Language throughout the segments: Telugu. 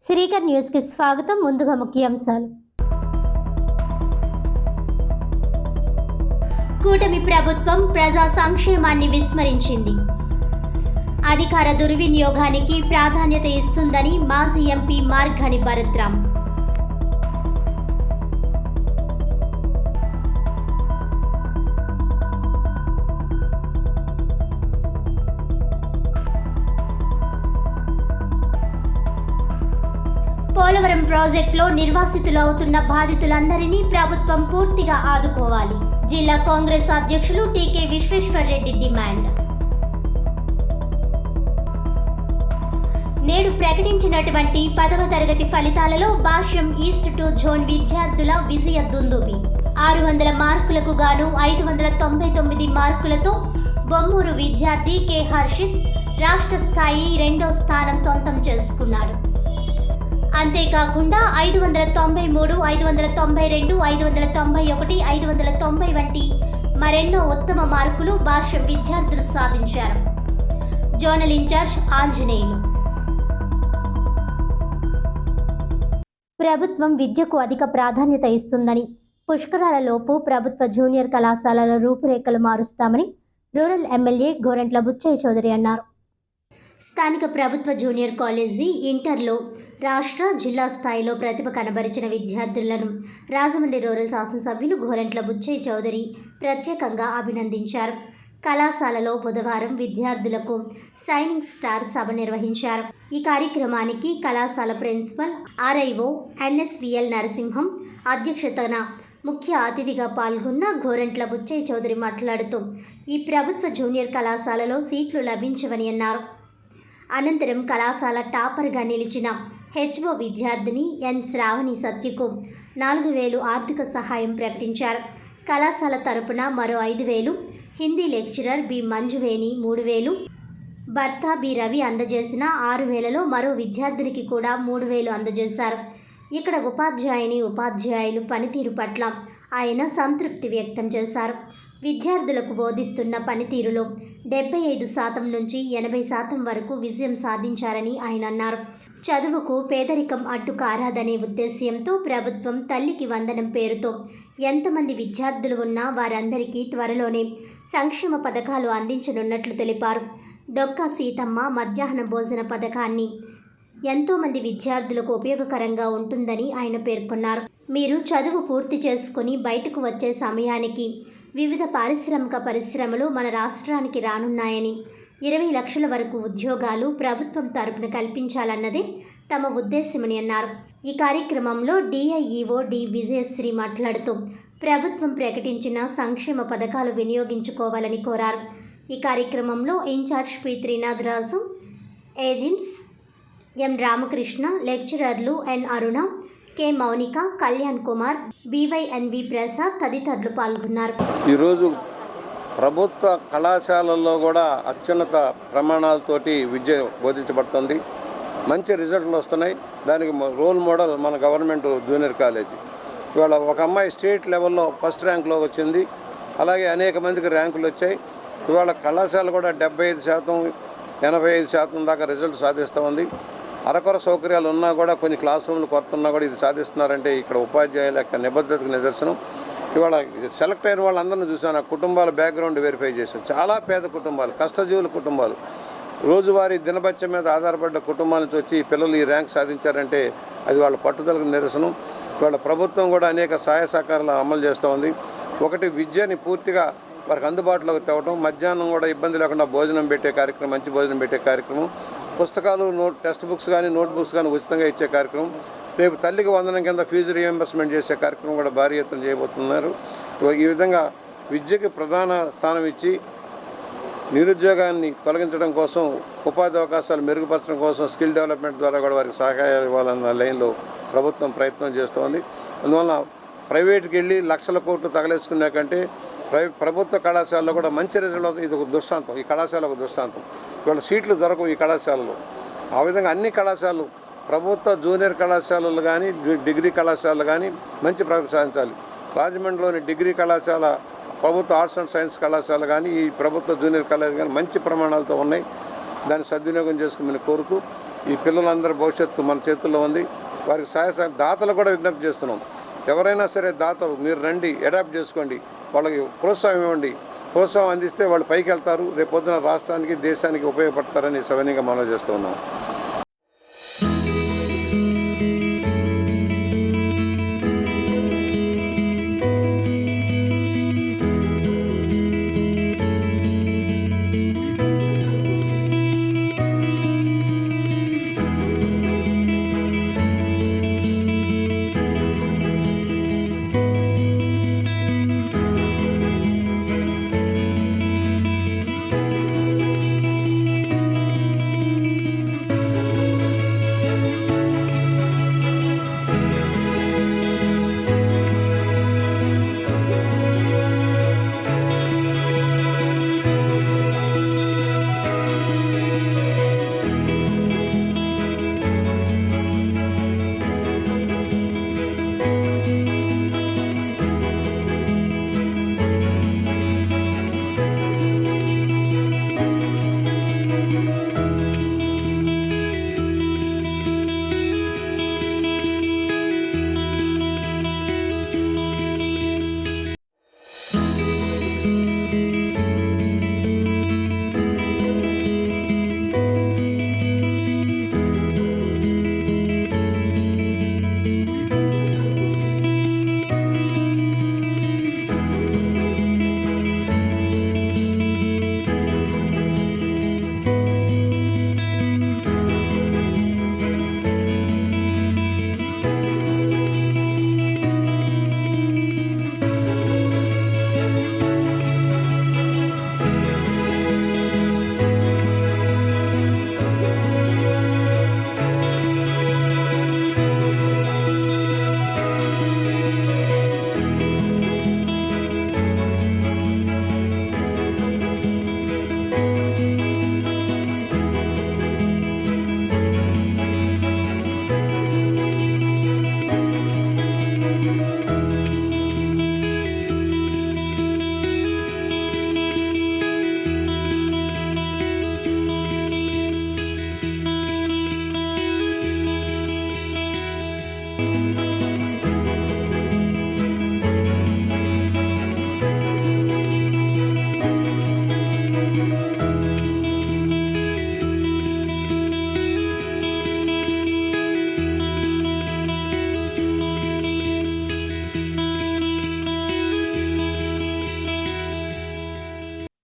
శ్రీకర్ న్యూస్ కి స్వాగతం. ముందుగా ముఖ్యాంశాలు. కూటమి ప్రభుత్వం ప్రజా సంక్షేమాన్ని విస్మరించింది. అధికార దుర్వినియోగానికి ప్రాధాన్యత ఇస్తుందని మాజీ ఎంపీ మార్గాని భరత్రామ్. పోలవరం ప్రాజెక్టులో నిర్వాసితులు అవుతున్న బాధితులందరినీ ప్రభుత్వం పూర్తిగా ఆదుకోవాలి. జిల్లా కాంగ్రెస్ అధ్యక్షులు టీకే విశ్వేశ్వర్రెడ్డి డిమాండ్. నేడు ప్రకటించినటువంటి 10వ తరగతి ఫలితాలలో భాష్యం ఈస్ట్ 2 జోన్ విద్యార్థుల విజయ దుందుబి. 600 మార్కులకు గాను 599 మార్కులతో బొమ్మూరు విద్యార్థి కె హర్షిత్ రాష్ట్ర స్థాయి 2వ స్థానం సొంతం చేసుకున్నాడు. అంతేకాకుండా 593, 592, 591, 590 వంటి మరెన్నో ఉత్తమ మార్కులు భాష్యం విద్యార్థులు సాధించారు. Zonal incharge Anjaneyulu. ప్రభుత్వం విద్యకు అధిక ప్రాధాన్యత ఇస్తుందని, పుష్కరాలలోపు ప్రభుత్వ జూనియర్ కళాశాలల రూపురేఖలు మారుస్తామని రూరల్ ఎమ్మెల్యే గోరంట్ల బుచ్చయ్య చౌదరి అన్నారు. స్థానిక ప్రభుత్వ జూనియర్ కాలేజీ ఇంటర్లో రాష్ట్ర, జిల్లా స్థాయిలో ప్రతిభ కనబరిచిన విద్యార్థులను రాజమండ్రి రూరల్ శాసనసభ్యులు గోరంట్ల బుచ్చయ్య చౌదరి ప్రత్యేకంగా అభినందించారు. కళాశాలలో బుధవారం విద్యార్థులకు షైనింగ్ స్టార్ సభ నిర్వహించారు. ఈ కార్యక్రమానికి కళాశాల ప్రిన్సిపల్ ఆర్ఐఓ ఎన్ఎస్విఎల్ నరసింహం అధ్యక్షతన ముఖ్య అతిథిగా పాల్గొన్న గోరంట్ల బుచ్చయ్య చౌదరి మాట్లాడుతూ ఈ ప్రభుత్వ జూనియర్ కళాశాలలో సీట్లు లభించవని అన్నారు. అనంతరం కళాశాల టాపర్గా నిలిచిన హెచ్ఓ విద్యార్థిని ఎన్ శ్రావణి సత్యకు 4,000 ఆర్థిక సహాయం ప్రకటించారు. కళాశాల తరపున మరో 5,000, హిందీ లెక్చరర్ బి మంజువేణి 3,000, భర్త బి రవి అందజేసిన 6,000లో మరో విద్యార్థినికి కూడా 3,000 అందజేశారు. ఇక్కడ ఉపాధ్యాయులు పనితీరు పట్ల ఆయన సంతృప్తి వ్యక్తం చేశారు. విద్యార్థులకు బోధిస్తున్న పనితీరులో 75% నుంచి 80% వరకు విజయం సాధించారని ఆయన అన్నారు. చదువుకు పేదరికం అడ్డు కారాదనే ఉద్దేశ్యంతో ప్రభుత్వం తల్లికి వందనం పేరుతో ఎంతమంది విద్యార్థులు ఉన్నా వారందరికీ త్వరలోనే సంక్షేమ పథకాలు అందించనున్నట్లు తెలిపారు. డొక్కా సీతమ్మ మధ్యాహ్న భోజన పథకాన్ని ఎంతోమంది విద్యార్థులకు ఉపయోగకరంగా ఉంటుందని ఆయన పేర్కొన్నారు. మీరు చదువు పూర్తి చేసుకుని బయటకు వచ్చే సమయానికి వివిధ పారిశ్రామిక పరిశ్రమలు మన రాష్ట్రానికి రానున్నాయని, 20 లక్షల వరకు ఉద్యోగాలు ప్రభుత్వం తరపున కల్పించాలన్నదే తమ ఉద్దేశమని అన్నారు. ఈ కార్యక్రమంలో డిఐఈఓ డి విజయశ్రీ మాట్లాడుతూ ప్రభుత్వం ప్రకటించిన సంక్షేమ పథకాలు వినియోగించుకోవాలని కోరారు. ఈ కార్యక్రమంలో ఇన్ఛార్జ్ పి త్రినాథ్ రాజు, ఏజిమ్స్ ఎం రామకృష్ణ, లెక్చరర్లు ఎన్ అరుణ, కె మౌనిక, కళ్యాణ్ కుమార్, బివైఎన్వి ప్రసాద్ తదితరులు పాల్గొన్నారు. ఈరోజు ప్రభుత్వ కళాశాలల్లో కూడా అత్యున్నత ప్రమాణాలతోటి విద్య బోధించబడుతుంది. మంచి రిజల్ట్లు వస్తున్నాయి. దానికి రోల్ మోడల్ మన గవర్నమెంట్ జూనియర్ కాలేజీ. ఇవాళ ఒక అమ్మాయి స్టేట్ లెవెల్లో ఫస్ట్ ర్యాంక్లో వచ్చింది. అలాగే అనేక మందికి ర్యాంకులు వచ్చాయి. ఇవాళ కళాశాల కూడా 75%, 85% దాకా రిజల్ట్ సాధిస్తూ ఉంది. అరకొర సౌకర్యాలు ఉన్నా కూడా, కొన్ని క్లాస్ రూమ్లు కొరత ఉన్నా కూడా ఇది సాధిస్తున్నారంటే ఇక్కడ ఉపాధ్యాయుల యొక్క నిబద్ధతకు నిదర్శనం. ఇవాళ సెలెక్ట్ అయిన వాళ్ళందరినీ చూసాను. ఆ కుటుంబాల బ్యాక్గ్రౌండ్ వెరిఫై చేశాను. చాలా పేద కుటుంబాలు, కష్టజీవుల కుటుంబాలు, రోజువారీ దినభత్యం మీద ఆధారపడ్డ కుటుంబాల నుంచి వచ్చి పిల్లలు ఈ ర్యాంక్ సాధించారంటే అది వాళ్ళ పట్టుదలకు నిదర్శనం. ఇవాళ ప్రభుత్వం కూడా అనేక సహాయ సహకారాలు అమలు చేస్తూ ఉంది. ఒకటి, విద్యని పూర్తిగా వారికి అందుబాటులోకి తేవడం, మధ్యాహ్నం కూడా ఇబ్బంది లేకుండా భోజనం పెట్టే కార్యక్రమం, మంచి భోజనం పెట్టే కార్యక్రమం, పుస్తకాలు, టెక్స్ట్ బుక్స్ కానీ నోట్ బుక్స్ కానీ ఉచితంగా ఇచ్చే కార్యక్రమం, రేపు తల్లికి వందనం కింద ఫీజు రీఎంబర్స్మెంట్ చేసే కార్యక్రమం కూడా భారీ ఎత్తున చేయబోతున్నారు. ఈ విధంగా విద్యకి ప్రధాన స్థానం ఇచ్చి నిరుద్యోగాన్ని తొలగించడం కోసం, ఉపాధి అవకాశాలు మెరుగుపరచడం కోసం స్కిల్ డెవలప్మెంట్ ద్వారా కూడా వారికి సహకారం ఇవ్వాలన్న లైన్లో ప్రభుత్వం ప్రయత్నం చేస్తోంది. అందువల్ల ప్రైవేట్కి వెళ్ళి లక్షల కోట్లు తగలేసుకునే కంటే ప్రభుత్వ కళాశాలలో కూడా మంచి రిజల్ట్ అవుతుంది. ఇది ఒక దృష్టాంతం. ఈ కళాశాల ఒక దృష్టాంతం. ఇవాళ సీట్లు దొరకవు ఈ కళాశాలలో. ఆ విధంగా అన్ని కళాశాలలు, ప్రభుత్వ జూనియర్ కళాశాలలు కానీ డిగ్రీ కళాశాలలు కానీ మంచి ప్రగతి సాధించాలి. రాజమండ్రిలోని డిగ్రీ కళాశాల, ప్రభుత్వ ఆర్ట్స్ అండ్ సైన్స్ కళాశాల కానీ ఈ ప్రభుత్వ జూనియర్ కళాశాల కానీ మంచి ప్రమాణాలతో ఉన్నాయి. దాన్ని సద్వినియోగం చేసుకోమని కోరుతూ ఈ పిల్లలందరి భవిష్యత్తు మన చేతుల్లో ఉంది. వారికి సహాయ దాతలు కూడా విజ్ఞప్తి చేస్తున్నాం. ఎవరైనా సరే దాతలు మీరు రండి, అడాప్ట్ చేసుకోండి, వాళ్ళకి ప్రోత్సాహం ఇవ్వండి. ప్రోత్సాహం అందిస్తే వాళ్ళు పైకి వెళ్తారు, రేపొద్దున రాష్ట్రానికి దేశానికి ఉపయోగపడతారని సవినీయంగా మనం చేస్తూ ఉన్నాం.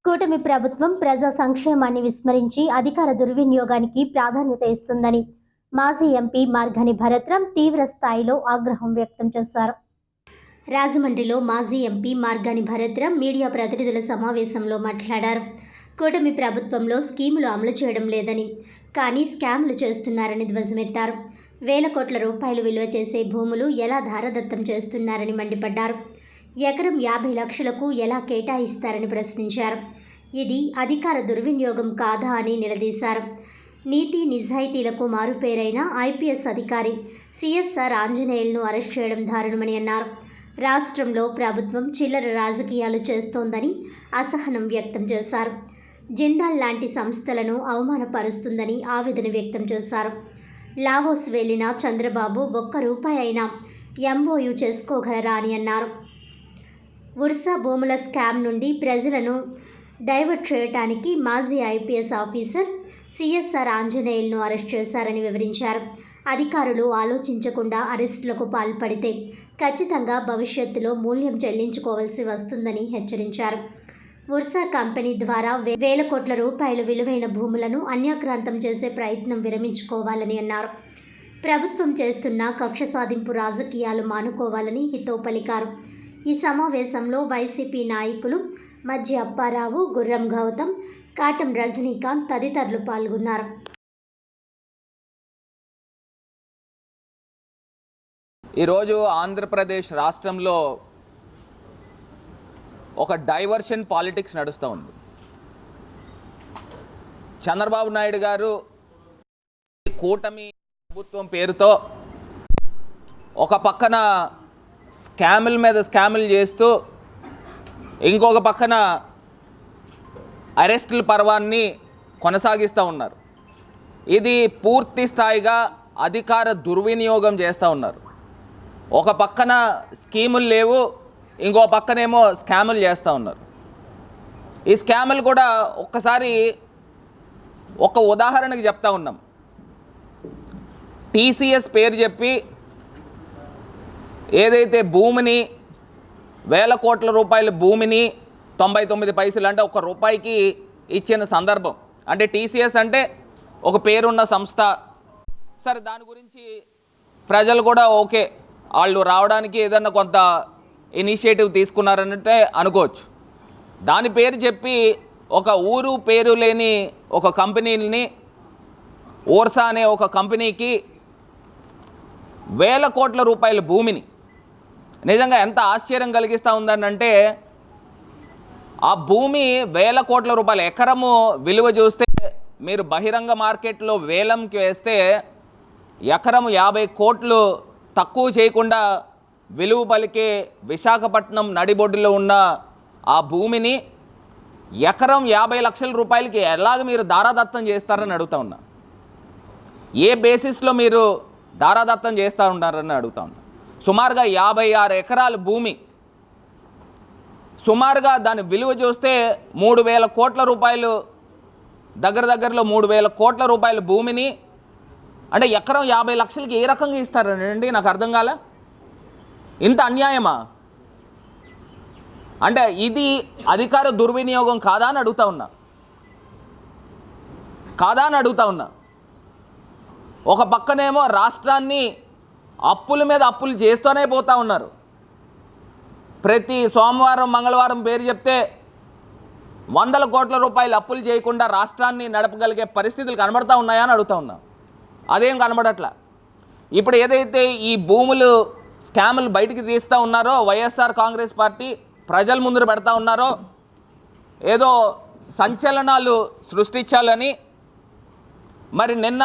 కూటమి ప్రభుత్వం ప్రజా సంక్షేమాన్ని విస్మరించి అధికార దుర్వినియోగానికి ప్రాధాన్యత ఇస్తుందని మాజీ ఎంపీ మార్గాని భరత్రాం తీవ్ర స్థాయిలో ఆగ్రహం వ్యక్తం చేశారు. రాజమండ్రిలో మాజీ ఎంపీ మార్గాని భరత్రాం మీడియా ప్రతినిధుల సమావేశంలో మాట్లాడారు. కూటమి ప్రభుత్వంలో స్కీములు అమలు చేయడం లేదని, కానీ స్కామ్లు చేస్తున్నారని ధ్వజమెత్తారు. వేల కోట్ల రూపాయలు విలువ చేసే భూములు ఎలా ధారదత్తం చేస్తున్నారని మండిపడ్డారు. ఎకరం 50 లక్షలకు ఎలా కేటాయిస్తారని ప్రశ్నించారు. ఇది అధికార దుర్వినియోగం కాదా అని నిలదీశారు. నీతి నిజాయితీలకు మారుపేరైన ఐపీఎస్ అధికారి సిఎస్ఆర్ ఆంజనేయులను అరెస్ట్ చేయడం దారుణమని అన్నారు. రాష్ట్రంలో ప్రభుత్వం చిల్లర రాజకీయాలు చేస్తోందని అసహనం వ్యక్తం చేశారు. జిందాల్ లాంటి సంస్థలను అవమానపరుస్తుందని ఆవేదన వ్యక్తం చేశారు. లావోస్ వెళ్లిన చంద్రబాబు ₹1 అయినా ఎంఓయూ చేసుకోగలరా అని అన్నారు. ఉర్సా భూముల స్కామ్ నుండి ప్రజలను డైవర్ట్ చేయడానికి మాజీ ఐపీఎస్ ఆఫీసర్ సిఎస్ఆర్ ఆంజనేయులను అరెస్ట్ చేశారని వివరించారు. అధికారులు ఆలోచించకుండా అరెస్టులకు పాల్పడితే ఖచ్చితంగా భవిష్యత్తులో మూల్యం చెల్లించుకోవాల్సి వస్తుందని హెచ్చరించారు. ఉర్సా కంపెనీ ద్వారా వేల కోట్ల రూపాయలు విలువైన భూములను అన్యాక్రాంతం చేసే ప్రయత్నం విరమించుకోవాలని అన్నారు. ప్రభుత్వం చేస్తున్న కక్ష సాధింపు రాజకీయాలు మానుకోవాలని హితవు పలికారు. ఈ సమావేశంలో వైసీపీ నాయకులు మధ్య అప్పారావు, గుర్రం గౌతమ్, కాటం రజనీకాంత్ తదితరులు పాల్గొన్నారు. ఈరోజు ఆంధ్రప్రదేశ్ రాష్ట్రంలో ఒక డైవర్షన్ పాలిటిక్స్ నడుస్తూ ఉంది. చంద్రబాబు నాయుడు గారు కూటమి ప్రభుత్వం పేరుతో ఒక పక్కన స్కాముల మీద స్కాములు చేస్తూ ఇంకొక పక్కన అరెస్టుల పర్వాన్ని కొనసాగిస్తూ ఉన్నారు. ఇది పూర్తి స్థాయిగా అధికార దుర్వినియోగం చేస్తూ ఉన్నారు. ఒక పక్కన స్కీములు లేవు, ఇంకో పక్కనేమో స్కాములు చేస్తూ ఉన్నారు. ఈ స్కాములు కూడా ఒక్కసారి ఒక ఉదాహరణకి చెప్తా ఉన్నాం. టీసీఎస్ పేరు చెప్పి ఏదైతే భూమిని 1000 కోట్ల రూపాయల భూమిని 99 పైసలు అంటే ₹1 ఇచ్చిన సందర్భం. అంటే టీసీఎస్ అంటే ఒక పేరున్న సంస్థ. సరే, దాని గురించి ప్రజలు కూడా ఓకే, వాళ్ళు రావడానికి ఏదన్నా కొంత ఇనిషియేటివ్ తీసుకున్నారంటే అనుకోవచ్చు. దాని పేరు చెప్పి ఒక ఊరు పేరు లేని ఒక కంపెనీని, ఓర్సా అనే ఒక కంపెనీకి 1000 కోట్ల రూపాయల భూమిని, నిజంగా ఎంత ఆశ్చర్యం కలిగిస్తూ ఉందనంటే ఆ భూమి 1000 కోట్ల రూపాయలు, ఎకరము విలువ చూస్తే మీరు బహిరంగ మార్కెట్లో వేలంకి వేస్తే ఎకరము 50 కోట్లు తక్కువ చేయకుండా విలువ పలికే విశాఖపట్నం నడిబొడ్డులో ఉన్న ఆ భూమిని ఎకరం 50 లక్షల రూపాయలకి ఎలాగ మీరు దారాదత్తం చేస్తారని అడుగుతా ఉన్నా. ఏ బేసిస్లో మీరు దారాదత్తం చేస్తూ ఉంటారని అడుగుతా ఉన్నా. సుమారుగా 56 ఎకరాల భూమి, సుమారుగా దాని విలువ చూస్తే 3000 కోట్ల రూపాయలు, దగ్గరలో 3000 కోట్ల రూపాయల భూమిని అంటే ఎకరం 50 లక్షలకి ఏ రకంగా ఇస్తారండి? నాకు అర్థం కాలే. ఇంత అన్యాయమా? అంటే ఇది అధికార దుర్వినియోగం కాదా అని అడుగుతా ఉన్నా. ఒక పక్కనేమో రాష్ట్రాన్ని అప్పుల మీద అప్పులు చేస్తూనే పోతూ ఉన్నారు. ప్రతి సోమవారం మంగళవారం పేరు చెప్తే 100 కోట్ల రూపాయలు అప్పులు చేయకుండా రాష్ట్రాన్ని నడపగలిగే పరిస్థితులు కనబడతా ఉన్నాయా అని అడుగుతా ఉన్నా. అదేం కనబడట్లా. ఇప్పుడు ఏదైతే ఈ భూములు స్కాములు బయటికి తీస్తూ ఉన్నారో వైఎస్ఆర్ కాంగ్రెస్ పార్టీ ప్రజల ముందు పెడతా ఉన్నారో, ఏదో సంచలనాలు సృష్టించాలని, మరి నిన్న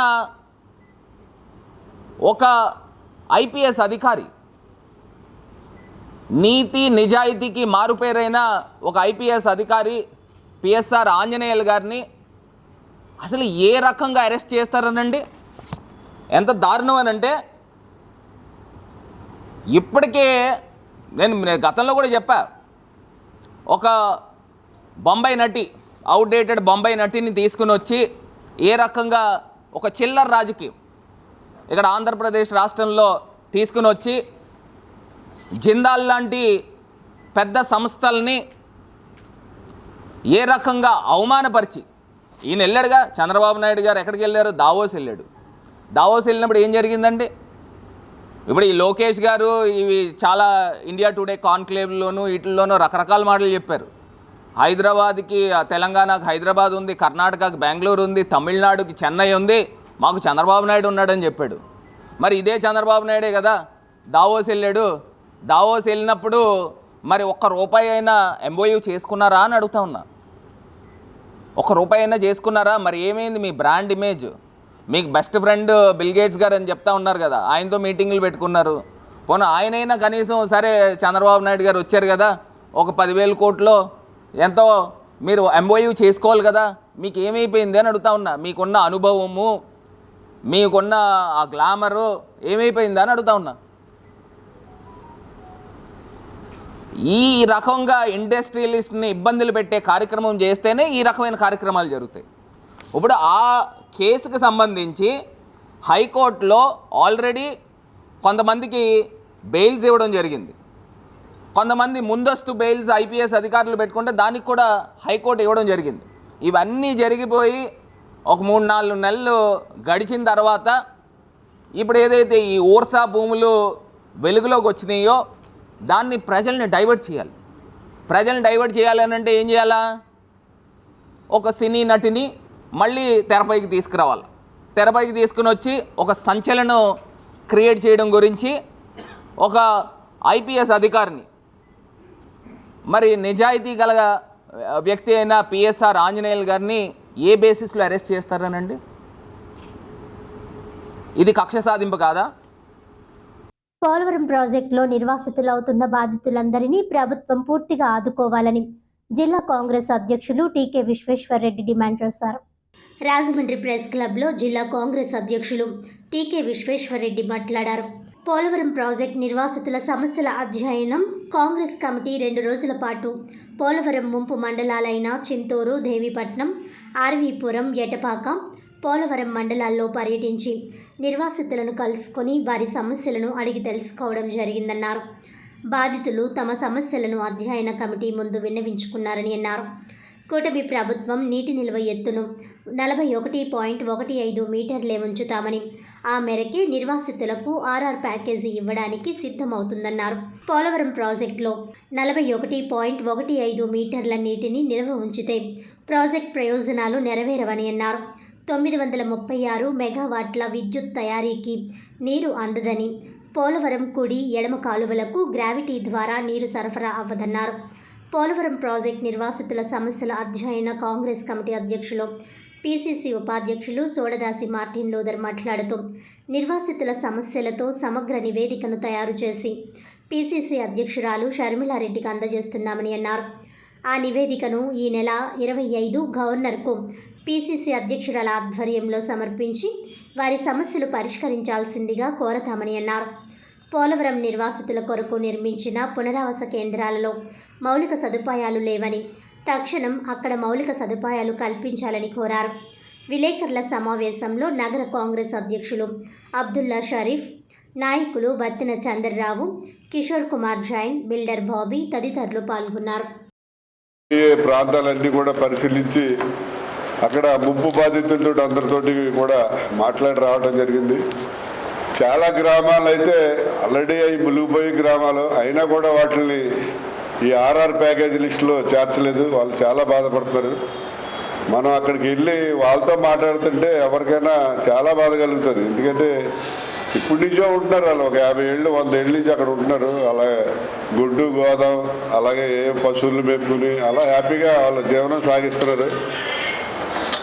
ఒక ఐపీఎస్ అధికారి, నీతి నిజాయితీకి మారుపేరైన ఒక ఐపీఎస్ అధికారి పిఎస్ఆర్ ఆంజనేయులు గారిని అసలు ఏ రకంగా అరెస్ట్ చేస్తారనండి? ఎంత దారుణం అని అంటే, ఇప్పటికే నేను గతంలో కూడా చెప్పా, ఒక బొంబాయి నటి, అవుట్డేటెడ్ బొంబాయి నటిని తీసుకుని వచ్చి ఏ రకంగా ఒక చిల్లర రాజకీయం ఇక్కడ ఆంధ్రప్రదేశ్ రాష్ట్రంలో తీసుకుని వచ్చి జిందాల్ లాంటి పెద్ద సంస్థల్ని ఏ రకంగా అవమానపరిచి, ఈయన వెళ్ళాడుగా, చంద్రబాబు నాయుడు గారు ఎక్కడికి వెళ్ళారు? దావోస్ వెళ్ళాడు. దావోస్ వెళ్ళినప్పుడు ఏం జరిగిందండి? ఇప్పుడు ఈ లోకేష్ గారు ఇవి చాలా ఇండియా టుడే కాన్క్లేవ్లోనూ వీటిల్లోనూ రకరకాల మాటలు చెప్పారు. హైదరాబాద్కి, తెలంగాణకు హైదరాబాద్ ఉంది, కర్ణాటకకు బెంగళూరు ఉంది, తమిళనాడుకి చెన్నై ఉంది, మాకు చంద్రబాబు నాయుడు ఉన్నాడని చెప్పాడు. మరి ఇదే చంద్రబాబు నాయుడే కదా దావోస్ వెళ్ళాడు. దావోస్ వెళ్ళినప్పుడు మరి ₹1 అయినా ఎంఓయూ చేసుకున్నారా అని అడుగుతా ఉన్నా. ₹1 అయినా చేసుకున్నారా? మరి ఏమైంది మీ బ్రాండ్ ఇమేజ్? మీకు బెస్ట్ ఫ్రెండ్ బిల్ గేట్స్ గారు అని చెప్తా ఉన్నారు కదా, ఆయనతో మీటింగులు పెట్టుకున్నారు. పోనీ ఆయనైనా కనీసం సరే చంద్రబాబు నాయుడు గారు వచ్చారు కదా, ఒక 10,000 కోట్లు ఎంతో మీరు ఎంఓయూ చేసుకోవాలి కదా, మీకు ఏమైపోయింది అని అడుగుతా ఉన్నా. మీకున్న అనుభవము, మీకున్న ఆ గ్లామరు ఏమైపోయింది అని అడుగుతా ఉన్నా. ఈ రకంగా ఇండస్ట్రియలిస్ట్ని ఇబ్బందులు పెట్టే కార్యక్రమం చేస్తేనే ఈ రకమైన కార్యక్రమాలు జరుగుతాయి. ఇప్పుడు ఆ కేసుకు సంబంధించి హైకోర్టులో ఆల్రెడీ కొంతమందికి బెయిల్స్ ఇవ్వడం జరిగింది. కొంతమంది ముందస్తు బెయిల్స్ ఐపీఎస్ అధికారులు పెట్టుకుంటే దానికి కూడా హైకోర్టు ఇవ్వడం జరిగింది. ఇవన్నీ జరిగిపోయి ఒక 3-4 నెలలు గడిచిన తర్వాత ఇప్పుడు ఏదైతే ఈ ఓర్సా భూములు వెలుగులోకి వచ్చినాయో దాన్ని ప్రజల్ని డైవర్ట్ చేయాలి. ప్రజల్ని డైవర్ట్ చేయాలని అంటే ఏం చేయాలా? ఒక సినీ నటిని మళ్ళీ తెరపైకి తీసుకురావాలి. తెరపైకి తీసుకుని వచ్చి ఒక సంచలనం క్రియేట్ చేయడం గురించి ఒక ఐపీఎస్ అధికారిని, మరి నిజాయితీ గల వ్యక్తి అయిన పిఎస్ఆర్ ఆంజనేయులు గారిని ఏ బేసిస్లో అరెస్ట్ చేస్తారనండి? ఇది కక్ష సాధింపు కాదా? పోలవరం ప్రాజెక్టులో నిర్వాసితులవుతున్న బాధితులందరినీ ప్రభుత్వం పూర్తిగా ఆదుకోవాలని జిల్లా కాంగ్రెస్ అధ్యక్షులు టీకే విశ్వేశ్వర్ రెడ్డి డిమాండ్ చేశారు. రాజమండ్రి ప్రెస్ క్లబ్లో జిల్లా కాంగ్రెస్ అధ్యక్షులు టీకే విశ్వేశ్వరరెడ్డి మాట్లాడారు. పోలవరం ప్రాజెక్టు నిర్వాసితుల సమస్యల అధ్యయనం కాంగ్రెస్ కమిటీ 2 రోజుల పాటు పోలవరం ముంపు మండలాలైన చింతూరు, దేవీపట్నం, ఆర్వీపురం, ఎటపాక, పోలవరం మండలాల్లో పర్యటించి నిర్వాసితులను కలుసుకొని వారి సమస్యలను అడిగి తెలుసుకోవడం జరిగిందన్నారు. బాధితులు తమ సమస్యలను అధ్యయన కమిటీ ముందు విన్నవించుకున్నారని అన్నారు. కూటమి ప్రభుత్వం నీటి నిల్వ ఎత్తును 41.15 మీటర్లే ఉంచుతామని, ఆ మేరకే నిర్వాసితులకు ఆర్ఆర్ ప్యాకేజీ ఇవ్వడానికి సిద్ధమవుతుందన్నారు. పోలవరం ప్రాజెక్టులో 41.15 మీటర్ల నీటిని నిల్వ ఉంచితే ప్రాజెక్ట్ ప్రయోజనాలు నెరవేరవని అన్నారు. 936 మెగావాట్ల విద్యుత్ తయారీకి నీరు అందదని, పోలవరం కుడి, ఎడమ కాలువలకు గ్రావిటీ ద్వారా నీరు సరఫరా అవ్వదన్నారు. పోలవరం ప్రాజెక్టు నిర్వాసితుల సమస్యల అధ్యయన కాంగ్రెస్ కమిటీ అధ్యక్షులు, పీసీసీ ఉపాధ్యక్షులు సోడదాసి మార్టిన్ లూథర్ మాట్లాడుతూ, నిర్వాసితుల సమస్యలతో సమగ్ర నివేదికను తయారు చేసి పీసీసీ అధ్యక్షురాలు షర్మిలారెడ్డికి అందజేస్తున్నామని అన్నారు. ఆ నివేదికను ఈ నెల 25 గవర్నర్కు పీసీసీ అధ్యక్షురాల ఆధ్వర్యంలో సమర్పించి వారి సమస్యలు పరిష్కరించాల్సిందిగా కోరతామని అన్నారు. పోలవరం నిర్వాసితుల కొరకు నిర్మించిన పునరావాస కేంద్రాలలో మౌలిక సదుపాయాలు లేవని, తక్షణం అక్కడ మౌలిక సదుపాయాలు కల్పించాలని కోరారు. విలేకరుల సమావేశంలో నగర కాంగ్రెస్ అధ్యక్షులు అబ్దుల్లా షరీఫ్, నాయకులు బత్తిన చంద్రరావు, కిషోర్ కుమార్ జైన్, బిల్డర్ బాబీ తదితరులు పాల్గొన్నారు. ప్రాంతాలన్నీ కూడా పరిశీలించి అక్కడ ముంపు బాధితులతో అందరితోటి కూడా మాట్లాడి రావడం జరిగింది. చాలా గ్రామాలు అయితే ఆల్రెడీ అవి మునిగిపోయే గ్రామాలు అయినా కూడా వాటిని ఈ ఆర్ఆర్ ప్యాకేజీ లిస్టులో చేర్చలేదు. వాళ్ళు చాలా బాధపడుతున్నారు. మనం అక్కడికి వెళ్ళి వాళ్ళతో మాట్లాడుతుంటే ఎవరికైనా చాలా బాధ కలుగుతుంది. ఎందుకంటే ఇప్పటి నుంచో ఉంటున్నారు వాళ్ళు, ఒక 50 ఏళ్ళు 100 ఏళ్ళ నుంచి అక్కడ ఉంటున్నారు. అలాగే గుడ్డు గోదాం, అలాగే ఏ పశువులు మేపుకుని అలా హ్యాపీగా వాళ్ళ జీవనం సాగిస్తున్నారు.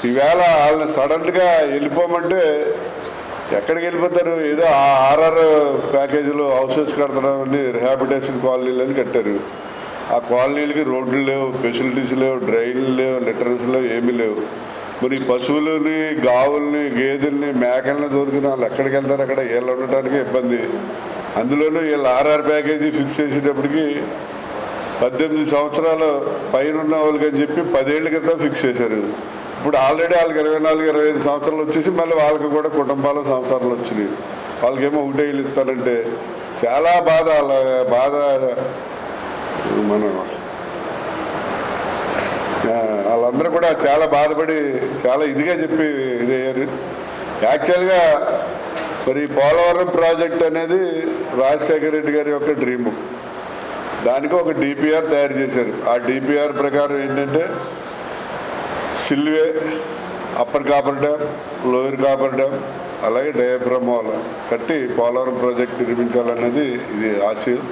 ఈవేళ వాళ్ళని సడన్గా వెళ్ళిపోమంటే ఎక్కడికి వెళ్ళిపోతారు? ఏదో ఆర్ఆర్ ప్యాకేజీలో హౌసెస్ కడతారని రిహాబిటేషన్ కాలనీలు అని కట్టారు. ఆ కాలనీలకి రోడ్లు లేవు, ఫెసిలిటీస్ లేవు, డ్రైన్లు లేవు, లిటరన్స్ లేవు, ఏమీ లేవు. మరి పశువులని, గావుల్ని, గేదెల్ని, మేకల్ని దొరికిన వాళ్ళు ఎక్కడికి వెళ్తారు? అక్కడ వీళ్ళు ఉండటానికి ఇబ్బంది. అందులోనూ వీళ్ళు ఆర్ఆర్ ప్యాకేజీ ఫిక్స్ చేసేటప్పటికి 18 సంవత్సరాలు పైన ఉన్న వాళ్ళకి అని చెప్పి 10 ఏళ్ళ క్రితం ఫిక్స్ చేశారు. ఇప్పుడు ఆల్రెడీ వాళ్ళకి 24-25 సంవత్సరాలు వచ్చేసి మళ్ళీ వాళ్ళకి కూడా కుటుంబాలు సంవత్సరాలు వచ్చినాయి. వాళ్ళకేమో 1 ఏళ్ళు ఇస్తారంటే చాలా బాధ. బాధ మనం వాళ్ళందరూ కూడా చాలా బాధపడి చాలా ఇదిగా చెప్పి ఇదయ్యారు. యాక్చువల్గా మరి పోలవరం ప్రాజెక్ట్ అనేది రాజశేఖర రెడ్డి గారి యొక్క డ్రీము. దానికి ఒక డిపిఆర్ తయారు చేశారు. ఆ డిపిఆర్ ప్రకారం ఏంటంటే సిల్వే, upper coffer dam, lower copper dam, అలాగే డయాఫ్రమ్ వాల్ కట్టి పోలవరం ప్రాజెక్ట్ నిర్మించాలన్నది ఇది ఆశయం.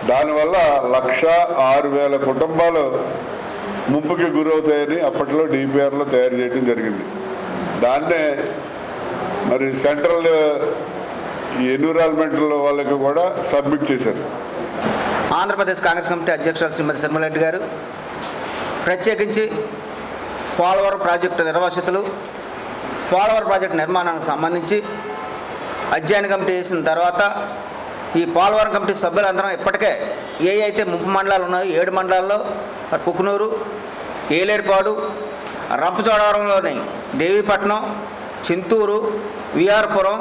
దానివల్ల 106,000 కుటుంబాలు ముంపుకి గురవుతాయని అప్పట్లో డిపిఆర్లో తయారు చేయడం జరిగింది. దాన్నే మరి సెంట్రల్ ఎన్విరాన్మెంటల్ వాళ్ళకి కూడా సబ్మిట్ చేశారు. ఆంధ్రప్రదేశ్ కాంగ్రెస్ కమిటీ అధ్యక్షురాలు శ్రీమతి శర్మిలారెడ్డి గారు ప్రత్యేకించి పోలవరం ప్రాజెక్టు నిర్వాసితులు, పోలవరం ప్రాజెక్టు నిర్మాణానికి సంబంధించి అధ్యయన కమిటీ వేసిన తర్వాత ఈ పోలవరం కమిటీ సభ్యులందరం ఇప్పటికే ఏ అయితే ముంపు మండలాలు ఉన్నాయో 7 మండలాల్లో కుకునూరు, ఏలేరుపాడు, రంపచోడవరంలోని దేవీపట్నం, చింతూరు, విఆర్పురం,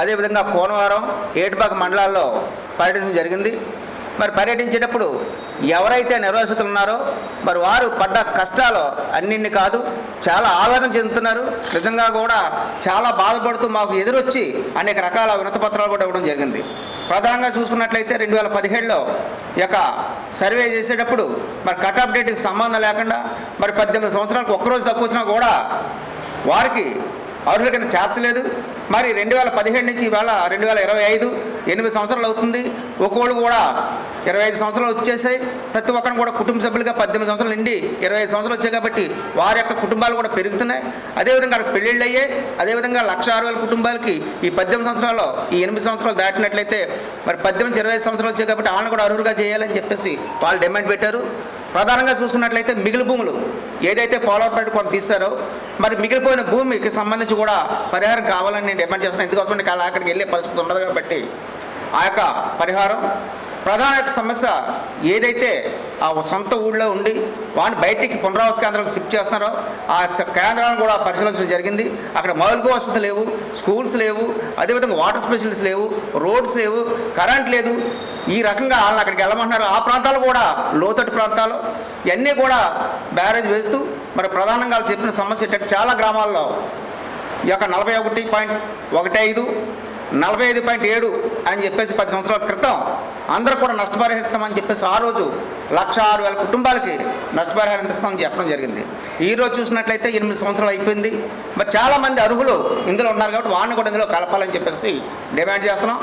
అదేవిధంగా కోనవరం, ఏటుపాక మండలాల్లో పర్యటించడం జరిగింది. మరి పర్యటించేటప్పుడు ఎవరైతే నిర్వాసితులు ఉన్నారో మరి వారు పడ్డ కష్టాలు అన్నింటినీ కాదు, చాలా ఆవేదన చెందుతున్నారు. నిజంగా కూడా చాలా బాధపడుతూ మాకు ఎదురొచ్చి అనేక రకాల వినతిపత్రాలు కూడా ఇవ్వడం జరిగింది. ప్రధానంగా చూసుకున్నట్లయితే 2017లో ఈ యొక్క సర్వే చేసేటప్పుడు మరి కట్ ఆఫ్ డేట్కి సంబంధం లేకుండా మరి 18 సంవత్సరాలకు ఒక్కరోజు తక్కువ వచ్చినా కూడా వారికి అర్హుల కింద చేర్చలేదు. మరి 2017 నుంచి ఇవాళ 2025 8 సంవత్సరాలు అవుతుంది. ఒక్కోళ్ళు కూడా 25 సంవత్సరాలు వచ్చేసాయి. ప్రతి ఒక్కరిని కూడా కుటుంబ సభ్యులుగా 18 సంవత్సరాలు నిండి 25 సంవత్సరాలు వచ్చాయి కాబట్టి వారి యొక్క కుటుంబాలు కూడా పెరుగుతున్నాయి. అదేవిధంగా పెళ్ళిళ్ళు అయ్యాయి. అదేవిధంగా 106,000 కుటుంబాలకి ఈ 18 సంవత్సరాల్లో ఈ 8 సంవత్సరాలు దాటినట్లయితే మరి 18 నుంచి 25 సంవత్సరాలు వచ్చాయి కాబట్టి వాళ్ళని కూడా అర్హులుగా చేయాలని చెప్పేసి వాళ్ళు డిమాండ్ పెట్టారు. ప్రధానంగా చూసుకున్నట్లయితే మిగిలి భూములు ఏదైతే పోలవరం ప్రాజెక్టు కొంత తీస్తారో మరి మిగిలిపోయిన భూమికి సంబంధించి కూడా పరిహారం కావాలని నేను డిమాండ్ చేస్తున్నాను. ఎందుకోసం అక్కడికి వెళ్ళే పరిస్థితి ఉండదు కాబట్టి ఆ యొక్క పరిహారం ప్రధాన సమస్య ఏదైతే ఆ సొంత ఊళ్ళో ఉండి వాడిని బయటికి పునరావాస కేంద్రాలకు షిఫ్ట్ చేస్తున్నారో ఆ కేంద్రాలను కూడా పరిశీలించడం జరిగింది. అక్కడ మౌలిక వసతులు లేవు, స్కూల్స్ లేవు, అదేవిధంగా వాటర్ స్పెషలిటీస్ లేవు, రోడ్స్ లేవు, కరెంట్ లేదు. ఈ రకంగా వాళ్ళని అక్కడికి వెళ్ళమంటున్నారు. ఆ ప్రాంతాలు కూడా లోతట్టు ప్రాంతాలు ఇవన్నీ కూడా బ్యారేజ్ వేస్తూ మరి ప్రధానంగా చెప్పిన సమస్య ఏంటంటే చాలా గ్రామాల్లో ఈ యొక్క 41.15 45.7 అని చెప్పేసి 10 సంవత్సరాల క్రితం అందరూ కూడా నష్టపరిహారం అని చెప్పేసి ఆ రోజు 1,06,000 కుటుంబాలకి నష్టపరిహారం ఇస్తామని చెప్పడం జరిగింది. ఈరోజు చూసినట్లయితే 8 సంవత్సరాలు అయిపోయింది. మరి చాలామంది అర్హులు ఇందులో ఉన్నారు కాబట్టి వాడిని కూడా ఇందులో కలపాలని చెప్పేసి డిమాండ్ చేస్తున్నాం.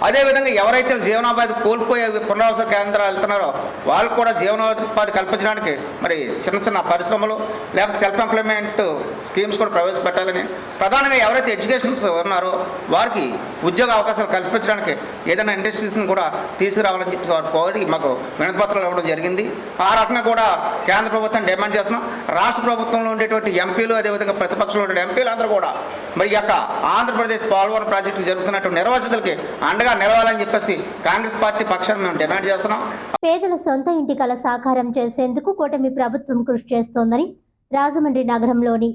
అదేవిధంగా ఎవరైతే జీవనోపాధి కోల్పోయే పునరావాస కేంద్రాలు వెళ్తున్నారో వాళ్ళకు కూడా జీవనోపాధి కల్పించడానికి మరి చిన్న చిన్న పరిశ్రమలు లేకపోతే సెల్ఫ్ ఎంప్లాయ్మెంట్ స్కీమ్స్ కూడా ప్రవేశపెట్టాలని, ప్రధానంగా ఎవరైతే ఎడ్యుకేషన్స్ ఉన్నారో వారికి ఉద్యోగ అవకాశాలు కల్పించడానికి ఏదైనా ఇండస్ట్రీస్ని కూడా తీసుకురావాలని చెప్పి వారు కోరి మాకు వినతిపత్రాలు ఇవ్వడం జరిగింది. ఆ రకంగా కూడా కేంద్ర ప్రభుత్వం డిమాండ్ చేస్తున్నాం. రాష్ట్ర ప్రభుత్వంలో ఉండేటువంటి ఎంపీలు అదేవిధంగా ప్రతిపక్షంలో ఉండే ఎంపీలు అందరూ కూడా మరి యొక్క ఆంధ్రప్రదేశ్ పోలవరం ప్రాజెక్టు జరుగుతున్నటువంటి నిర్వాసితులకి అండగా నిలవాలని చెప్పేసి కాంగ్రెస్ పార్టీ పక్షాన్ని మేము డిమాండ్ చేస్తున్నాం. పేదల సొంత ఇంటి కల సాకారం చేసేందుకు కూటమి ప్రభుత్వం కృషి చేస్తోందని రాజమండ్రి నగరంలోని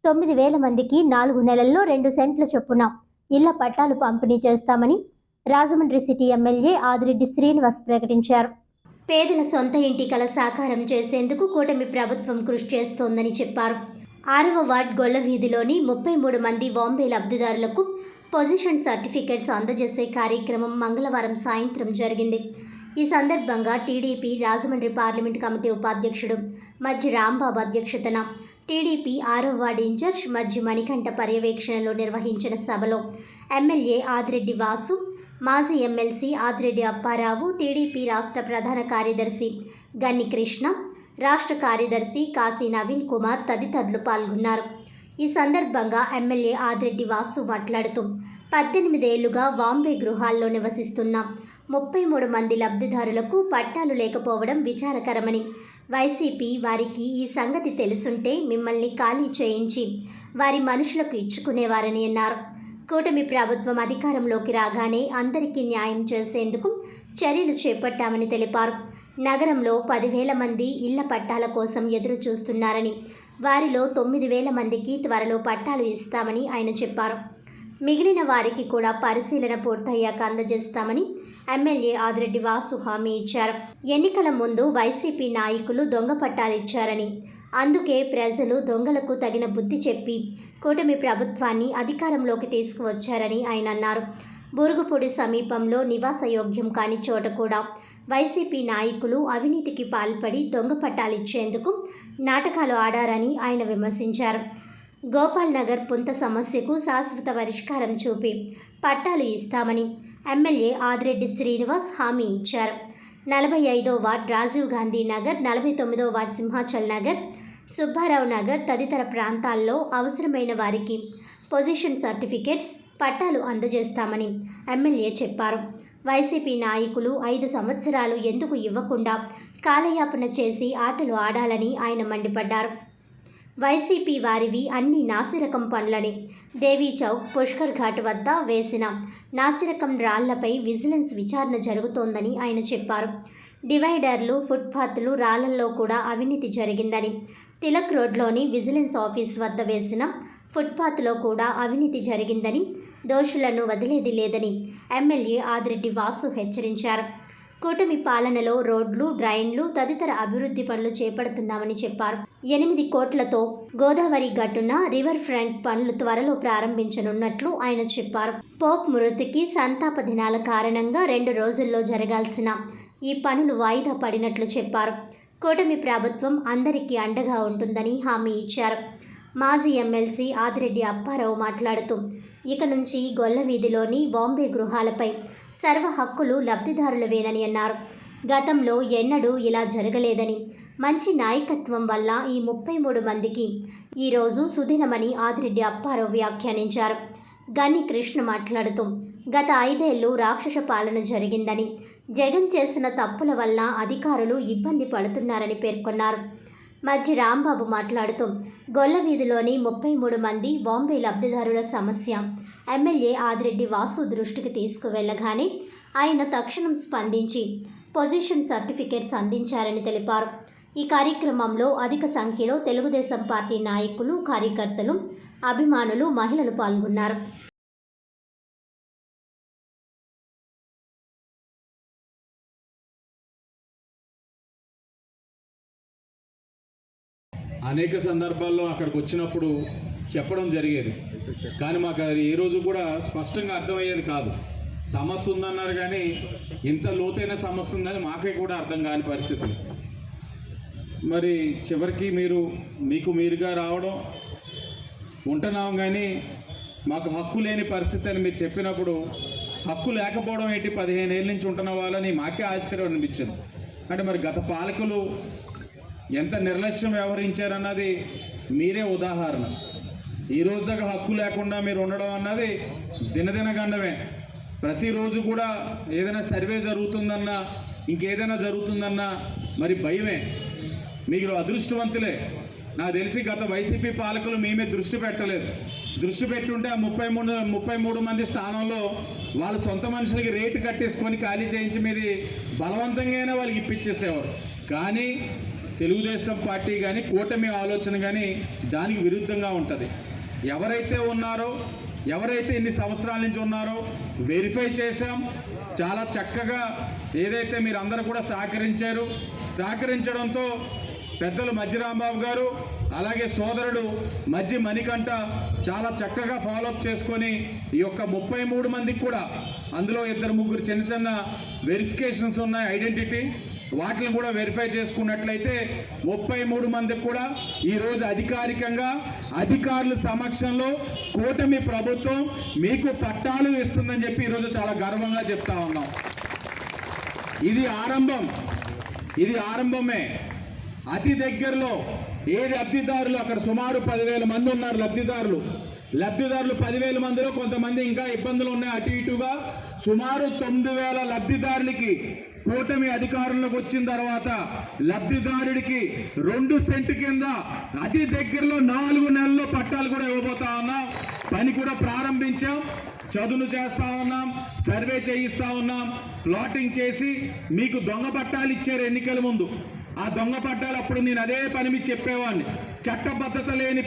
9,000 మందికి 4 నెలల్లో 2 సెంట్ల చొప్పున ఇళ్ల పట్టాలు పంపిణీ చేస్తామని రాజమండ్రి సిటీ ఎమ్మెల్యే ఆదిరెడ్డి శ్రీనివాస్ ప్రకటించారు. పేదల సొంత ఇంటి కల సాకారం చేసేందుకు కూటమి ప్రభుత్వం కృషి చేస్తోందని చెప్పారు. 6వ వార్డ్ గొల్ల వీధిలోని 33 మంది బాంబే లబ్ధిదారులకు పొజిషన్ సర్టిఫికెట్స్ అందజేసే కార్యక్రమం మంగళవారం సాయంత్రం జరిగింది. ఈ సందర్భంగా టీడీపీ రాజమండ్రి పార్లమెంటు కమిటీ ఉపాధ్యక్షుడు మజ్జి రాంబాబు అధ్యక్షతన టీడీపీ 6వ వార్డు ఇన్ఛార్జ్ మజ్జి మణికంఠ పర్యవేక్షణలో నిర్వహించిన సభలో ఎమ్మెల్యే ఆదిరెడ్డి వాసు, మాజీ ఎమ్మెల్సీ ఆదిరెడ్డి అప్పారావు, టీడీపీ రాష్ట్ర ప్రధాన కార్యదర్శి గన్ని కృష్ణ, రాష్ట్ర కార్యదర్శి కాశీ నవీన్ కుమార్ తదితరులు పాల్గొన్నారు. ఈ సందర్భంగా ఎమ్మెల్యే ఆదిరెడ్డి వాసు మాట్లాడుతూ 18 ఏళ్లుగా బాంబే గృహాల్లో నివసిస్తున్న 33 మంది లబ్ధిదారులకు పట్టాలు లేకపోవడం విచారకరమని, వైసీపీ వారికి ఈ సంగతి తెలుసుంటే మిమ్మల్ని ఖాళీ చేయించి వారి మనుషులకు ఇచ్చుకునేవారని అన్నారు. కూటమి ప్రభుత్వం అధికారంలోకి రాగానే అందరికీ న్యాయం చేసేందుకు చర్యలు చేపట్టామని తెలిపారు. నగరంలో 10,000 మంది ఇళ్ల పట్టాల కోసం ఎదురు చూస్తున్నారని, వారిలో 9,000 మందికి త్వరలో పట్టాలు ఇస్తామని ఆయన చెప్పారు. మిగిలిన వారికి కూడా పరిశీలన పూర్తయ్యాక అందజేస్తామని ఎమ్మెల్యే ఆదిరెడ్డి వాసు హామీ ఇచ్చారు. ఎన్నికల ముందు వైసీపీ నాయకులు దొంగ పట్టాలు ఇచ్చారని, అందుకే ప్రజలు దొంగలకు తగిన బుద్ధి చెప్పి కూటమి ప్రభుత్వాన్ని అధికారంలోకి తీసుకువచ్చారని ఆయన అన్నారు. బూరుగుపూడి సమీపంలో నివాసయోగ్యం కాని చోట కూడా వైసీపీ నాయకులు అవినీతికి పాల్పడి దొంగ పట్టాలు ఇచ్చేందుకు నాటకాలు ఆడారని ఆయన విమర్శించారు. గోపాల్ నగర్ పుంత సమస్యకు శాశ్వత పరిష్కారం చూపి పట్టాలు ఇస్తామని ఎమ్మెల్యే ఆదిరెడ్డి శ్రీనివాస్ హామీ ఇచ్చారు. 45వ వార్డ్ రాజీవ్ గాంధీ నగర్, 49వ వార్డ్ సింహాచల్ నగర్, సుబ్బారావు నగర్ తదితర ప్రాంతాల్లో అవసరమైన వారికి పొజిషన్ సర్టిఫికెట్స్, పట్టాలు అందజేస్తామని ఎమ్మెల్యే చెప్పారు. వైసీపీ నాయకులు 5 సంవత్సరాలు ఎందుకు ఇవ్వకుండా కాలయాపన చేసి ఆటలు ఆడాలని ఆయన మండిపడ్డారు. వైసీపీ వారివి అన్ని నాసిరకం పనులని, దేవీ చౌక్, పుష్కర్ ఘాట్ వద్ద వేసిన నాసిరకం రాళ్లపై విజిలెన్స్ విచారణ జరుగుతోందని ఆయన చెప్పారు. డివైడర్లు, ఫుట్పాత్లు, రాళ్లలో కూడా అవినీతి జరిగిందని, తిలక్ రోడ్లోని విజిలెన్స్ ఆఫీస్ వద్ద వేసిన ఫుట్పాత్లో కూడా అవినీతి జరిగిందని, దోషులను వదిలేది లేదని ఎమ్మెల్యే ఆదిరెడ్డి వాసు హెచ్చరించారు. కూటమి పాలనలో రోడ్లు, డ్రైన్లు తదితర అభివృద్ధి పనులు చేపడుతున్నామని చెప్పారు. 8 కోట్లతో గోదావరి గట్టున రివర్ ఫ్రంట్ పనులు త్వరలో ప్రారంభించనున్నట్లు ఆయన చెప్పారు. పోప్ మృతికి సంతాప దినాల కారణంగా 2 రోజుల్లో జరగాల్సిన ఈ పనులు వాయిదా పడినట్లు చెప్పారు. కూటమి ప్రభుత్వం అందరికీ అండగా ఉంటుందని హామీ ఇచ్చారు. మాజీ ఎమ్మెల్సీ ఆదిరెడ్డి అప్పారావు మాట్లాడుతూ ఇక నుంచి గొల్ల వీధిలోని బాంబే గృహాలపై సర్వ హక్కులు లబ్ధిదారులవేనని అన్నారు. గతంలో ఎన్నడూ ఇలా జరగలేదని, మంచి నాయకత్వం వల్ల ఈ 33 మందికి ఈరోజు సుదినమని ఆదిరెడ్డి అప్పారావు వ్యాఖ్యానించారు. గన్ని కృష్ణ మాట్లాడుతూ గత 5 ఏళ్లు రాక్షస పాలన జరిగిందని, జగన్ చేసిన తప్పుల వల్ల అధికారులు ఇబ్బంది పడుతున్నారని పేర్కొన్నారు. మజ్జి రాంబాబు మాట్లాడుతూ గొల్లవీధిలోని 33 మంది బాంబే లబ్ధిదారుల సమస్య ఎమ్మెల్యే ఆదిరెడ్డి వాసు దృష్టికి తీసుకువెళ్లగానే ఆయన తక్షణం స్పందించి పొజిషన్ సర్టిఫికేట్స్ అందించారని తెలిపారు. ఈ కార్యక్రమంలో అధిక సంఖ్యలో తెలుగుదేశం పార్టీ నాయకులు, కార్యకర్తలు, అభిమానులు, మహిళలు పాల్గొన్నారు. అనేక సందర్భాల్లో అక్కడికి వచ్చినప్పుడు చెప్పడం జరిగేది, కానీ మాకు అది ఏ రోజు కూడా స్పష్టంగా అర్థమయ్యేది కాదు. సమస్య ఉందన్నారు కానీ ఇంత లోతైన సమస్య ఉందని మాకే కూడా అర్థం కాని పరిస్థితి. మరి చివరికి మీకు మీరుగా రావడం ఉంటున్నాం, కానీ మాకు హక్కు లేని పరిస్థితి అని మీరు చెప్పినప్పుడు హక్కు లేకపోవడం ఏంటి, 15 ఏళ్ళ నుంచి ఉంటున్న వాళ్ళని మాకే ఆశ్చర్యం అనిపించింది. అంటే మరి గత పాలకులు ఎంత నిర్లక్ష్యం వ్యవహరించారన్నది మీరే ఉదాహరణ. ఈ రోజు దాకా హక్కు లేకుండా మీరు ఉండడం అన్నది దినదిన గండమే. ప్రతిరోజు కూడా ఏదైనా సర్వే జరుగుతుందన్నా, ఇంకేదైనా జరుగుతుందన్నా మరి భయమే. మీరు అదృష్టవంతులే. నాకు తెలిసి గత వైసీపీ పాలకులు మీ మీద దృష్టి పెట్టలేదు. దృష్టి పెట్టుంటే ఆ 33 మంది స్థానంలో వాళ్ళ సొంత మనుషులకి రేటు కట్టేసుకొని ఖాళీ చేయించి మీది బలవంతంగానే వాళ్ళకి ఇప్పించేసేవారు. కానీ తెలుగుదేశం పార్టీ కానీ కూటమి ఆలోచన కానీ దానికి విరుద్ధంగా ఉంటుంది. ఎవరైతే ఉన్నారో, ఎవరైతే ఇన్ని సంవత్సరాల నుంచి ఉన్నారో వెరిఫై చేశాం. చాలా చక్కగా ఏదైతే మీరు అందరూ కూడా సహకరించడంతో పెద్దలు మజ్జి రాంబాబు గారు, అలాగే సోదరుడు మజ్జి మణికంఠ చాలా చక్కగా ఫాలోఅప్ చేసుకొని ఈ యొక్క 33 మందికి కూడా, అందులో 2-3 చిన్న వెరిఫికేషన్స్ ఉన్నాయి, ఐడెంటిటీ, వాటిని కూడా వెరిఫై చేసుకున్నట్లయితే 33 మందికి కూడా ఈరోజు అధికారికంగా అధికారుల సమక్షంలో కూటమి ప్రభుత్వం మీకు పట్టాలు ఇస్తుందని చెప్పి ఈరోజు చాలా గర్వంగా చెప్తా ఉన్నాం. ఇది ఆరంభమే. అతి దగ్గరలో లబ్ధిదారులు అక్కడ సుమారు 10,000 మంది ఉన్నారు. లబ్ధిదారులు 10,000 మందిలో కొంతమంది ఇంకా ఇబ్బందులు ఉన్నాయి. అటు ఇటుగా సుమారు 9,000 లబ్ధిదారులకి కూటమి అధికారంలోకి వచ్చిన తర్వాత లబ్ధిదారుడికి 2 సెంటు కింద అతి దగ్గరలో 4 నెలల్లో పట్టాలు కూడా ఇవ్వబోతా ఉన్నాం. పని కూడా ప్రారంభించాం. చదును చేస్తా ఉన్నాం, సర్వే చేయిస్తా ఉన్నాం, ప్లాటింగ్ చేసి మీకు దొంగ పట్టాలు ఇచ్చారు ఎన్నికల ముందు. ఆ దొంగ పట్టాలు అప్పుడు నేను అదే పని మీద చెప్పేవాడిని, చట్టబద్ధత లేని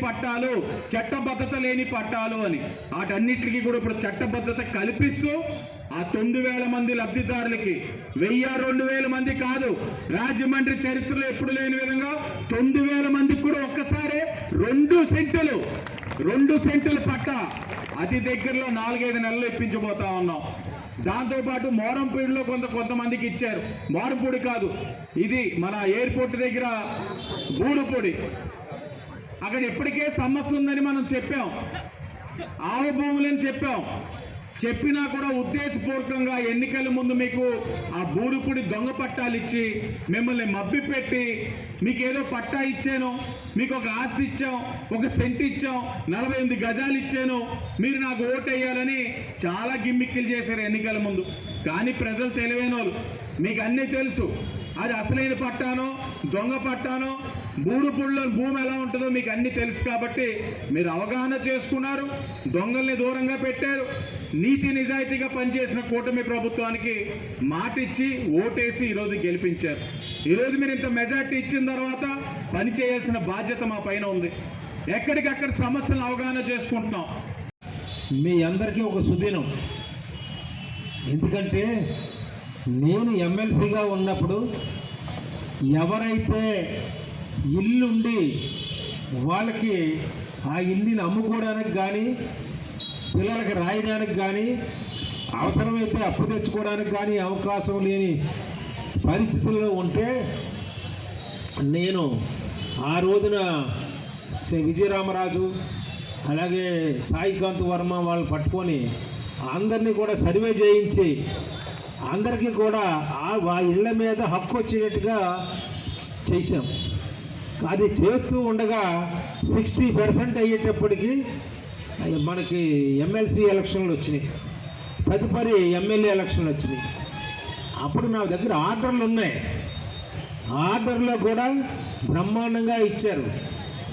పట్టాలు అని. వాటన్నిటికీ కూడా ఇప్పుడు చట్టబద్ధత కల్పిస్తూ ఆ 9,000 మంది లబ్ధిదారులకి 1,000-2,000 మంది కాదు, రాజమండ్రి చరిత్రలో ఎప్పుడు లేని విధంగా 9,000 మందికి కూడా ఒక్కసారి 2 సెంటుల పట్టా అతి దగ్గరలో 4-5 నెలలు ఇప్పించబోతా ఉన్నాం. దాంతోపాటు మోరంపూడిలో కొంతమందికి ఇచ్చారు. మోరంపూడి కాదు, ఇది మన ఎయిర్పోర్ట్ దగ్గర బూరుపూడి. అక్కడ ఇప్పటికే సమస్య ఉందని మనం చెప్పాం, ఆవు భూములని చెప్పినా కూడా ఉద్దేశపూర్వకంగా ఎన్నికల ముందు మీకు ఆ బూరుపూడి దొంగ పట్టాలు ఇచ్చి మిమ్మల్ని మభ్య పెట్టి మీకు ఏదో పట్టా ఇచ్చాను, మీకు ఒక ఆస్తి ఇచ్చాం, 1 సెంటు ఇచ్చాం, 48 గజాలు ఇచ్చాను, మీరు నాకు ఓటు వేయాలని చాలా గిమ్మిక్కులు చేశారు ఎన్నికల ముందు. కానీ ప్రజలు తెలివైన వాళ్ళు, మీకు అన్నీ తెలుసు. అది అసలైన పట్టానో దొంగ పట్టానో, బూరుపూడిలో భూమి ఎలా ఉంటుందో మీకు అన్నీ తెలుసు. కాబట్టి మీరు అవగాహన చేసుకున్నారు, దొంగల్ని దూరంగా పెట్టారు. నీతి నిజాయితీగా పనిచేసిన కూటమి ప్రభుత్వానికి మాట ఇచ్చి ఓటేసి ఈరోజు గెలిపించారు. ఈరోజు మీరు ఇంత మెజార్టీ ఇచ్చిన తర్వాత పని చేయాల్సిన బాధ్యత మా పైన ఉంది. ఎక్కడికక్కడ సమస్యలను అవగాహన చేసుకుంటున్నాం. మీ అందరికీ ఒక సుదినం. ఎందుకంటే నేను ఎమ్మెల్సీగా ఉన్నప్పుడు ఎవరైతే ఇల్లుండి వాళ్ళకి ఆ ఇల్లుని అమ్ముకోవడానికి కానీ, పిల్లలకి రాయడానికి కానీ, అవసరమైతే అప్పు తెచ్చుకోవడానికి కానీ అవకాశం లేని పరిస్థితుల్లో ఉంటే నేను ఆ రోజున విజయరామరాజు అలాగే సాయికాంత్ వర్మ వాళ్ళు పట్టుకొని అందరినీ కూడా సర్వే చేయించి అందరికీ కూడా ఆ ఇళ్ల మీద హక్కు వచ్చేటట్టుగా చేశాం. అది చేస్తూ ఉండగా 60% అయ్యేటప్పటికి మనకి ఎమ్మెల్సీ ఎలక్షన్లు వచ్చినాయి. తదుపరి ఎమ్మెల్యే ఎలక్షన్లు వచ్చినాయి. అప్పుడు నా దగ్గర ఆర్డర్లు ఉన్నాయి. ఆ ఆర్డర్లో కూడా బ్రహ్మాండంగా ఇచ్చారు.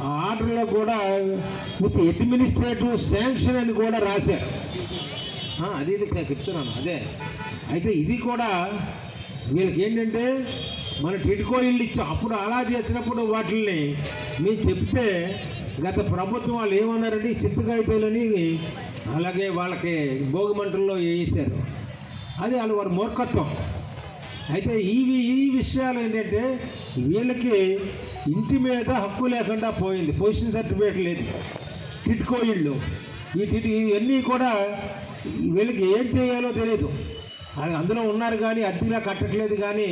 ఆ ఆర్డర్లో కూడా విత్ అడ్మినిస్ట్రేటివ్ శాంక్షన్ అని కూడా రాశారు. అది చెప్తున్నాను. అదే అయితే ఇది కూడా వీళ్ళకి ఏంటంటే మన టిడ్కో ఇల్లు ఇచ్చాం. అప్పుడు అలా చేసినప్పుడు వాటిని మేము చెప్తే గత ప్రభుత్వం వాళ్ళు ఏమన్నారంటే చిత్తకాయితోలని అలాగే వాళ్ళకి భోగిమంటల్లో వేసారు. అది వారి మూర్ఖత్వం. అయితే ఈ విషయాలు ఏంటంటే వీళ్ళకి ఇంటి మీద హక్కు లేకుండా పోయింది. పొజిషన్ సర్టిఫికేట్ లేదు. టిడ్కో ఇళ్ళు ఇవన్నీ కూడా వీళ్ళకి ఏం చేయాలో తెలియదు. అందులో ఉన్నారు కానీ అద్దెలా కట్టట్లేదు. కానీ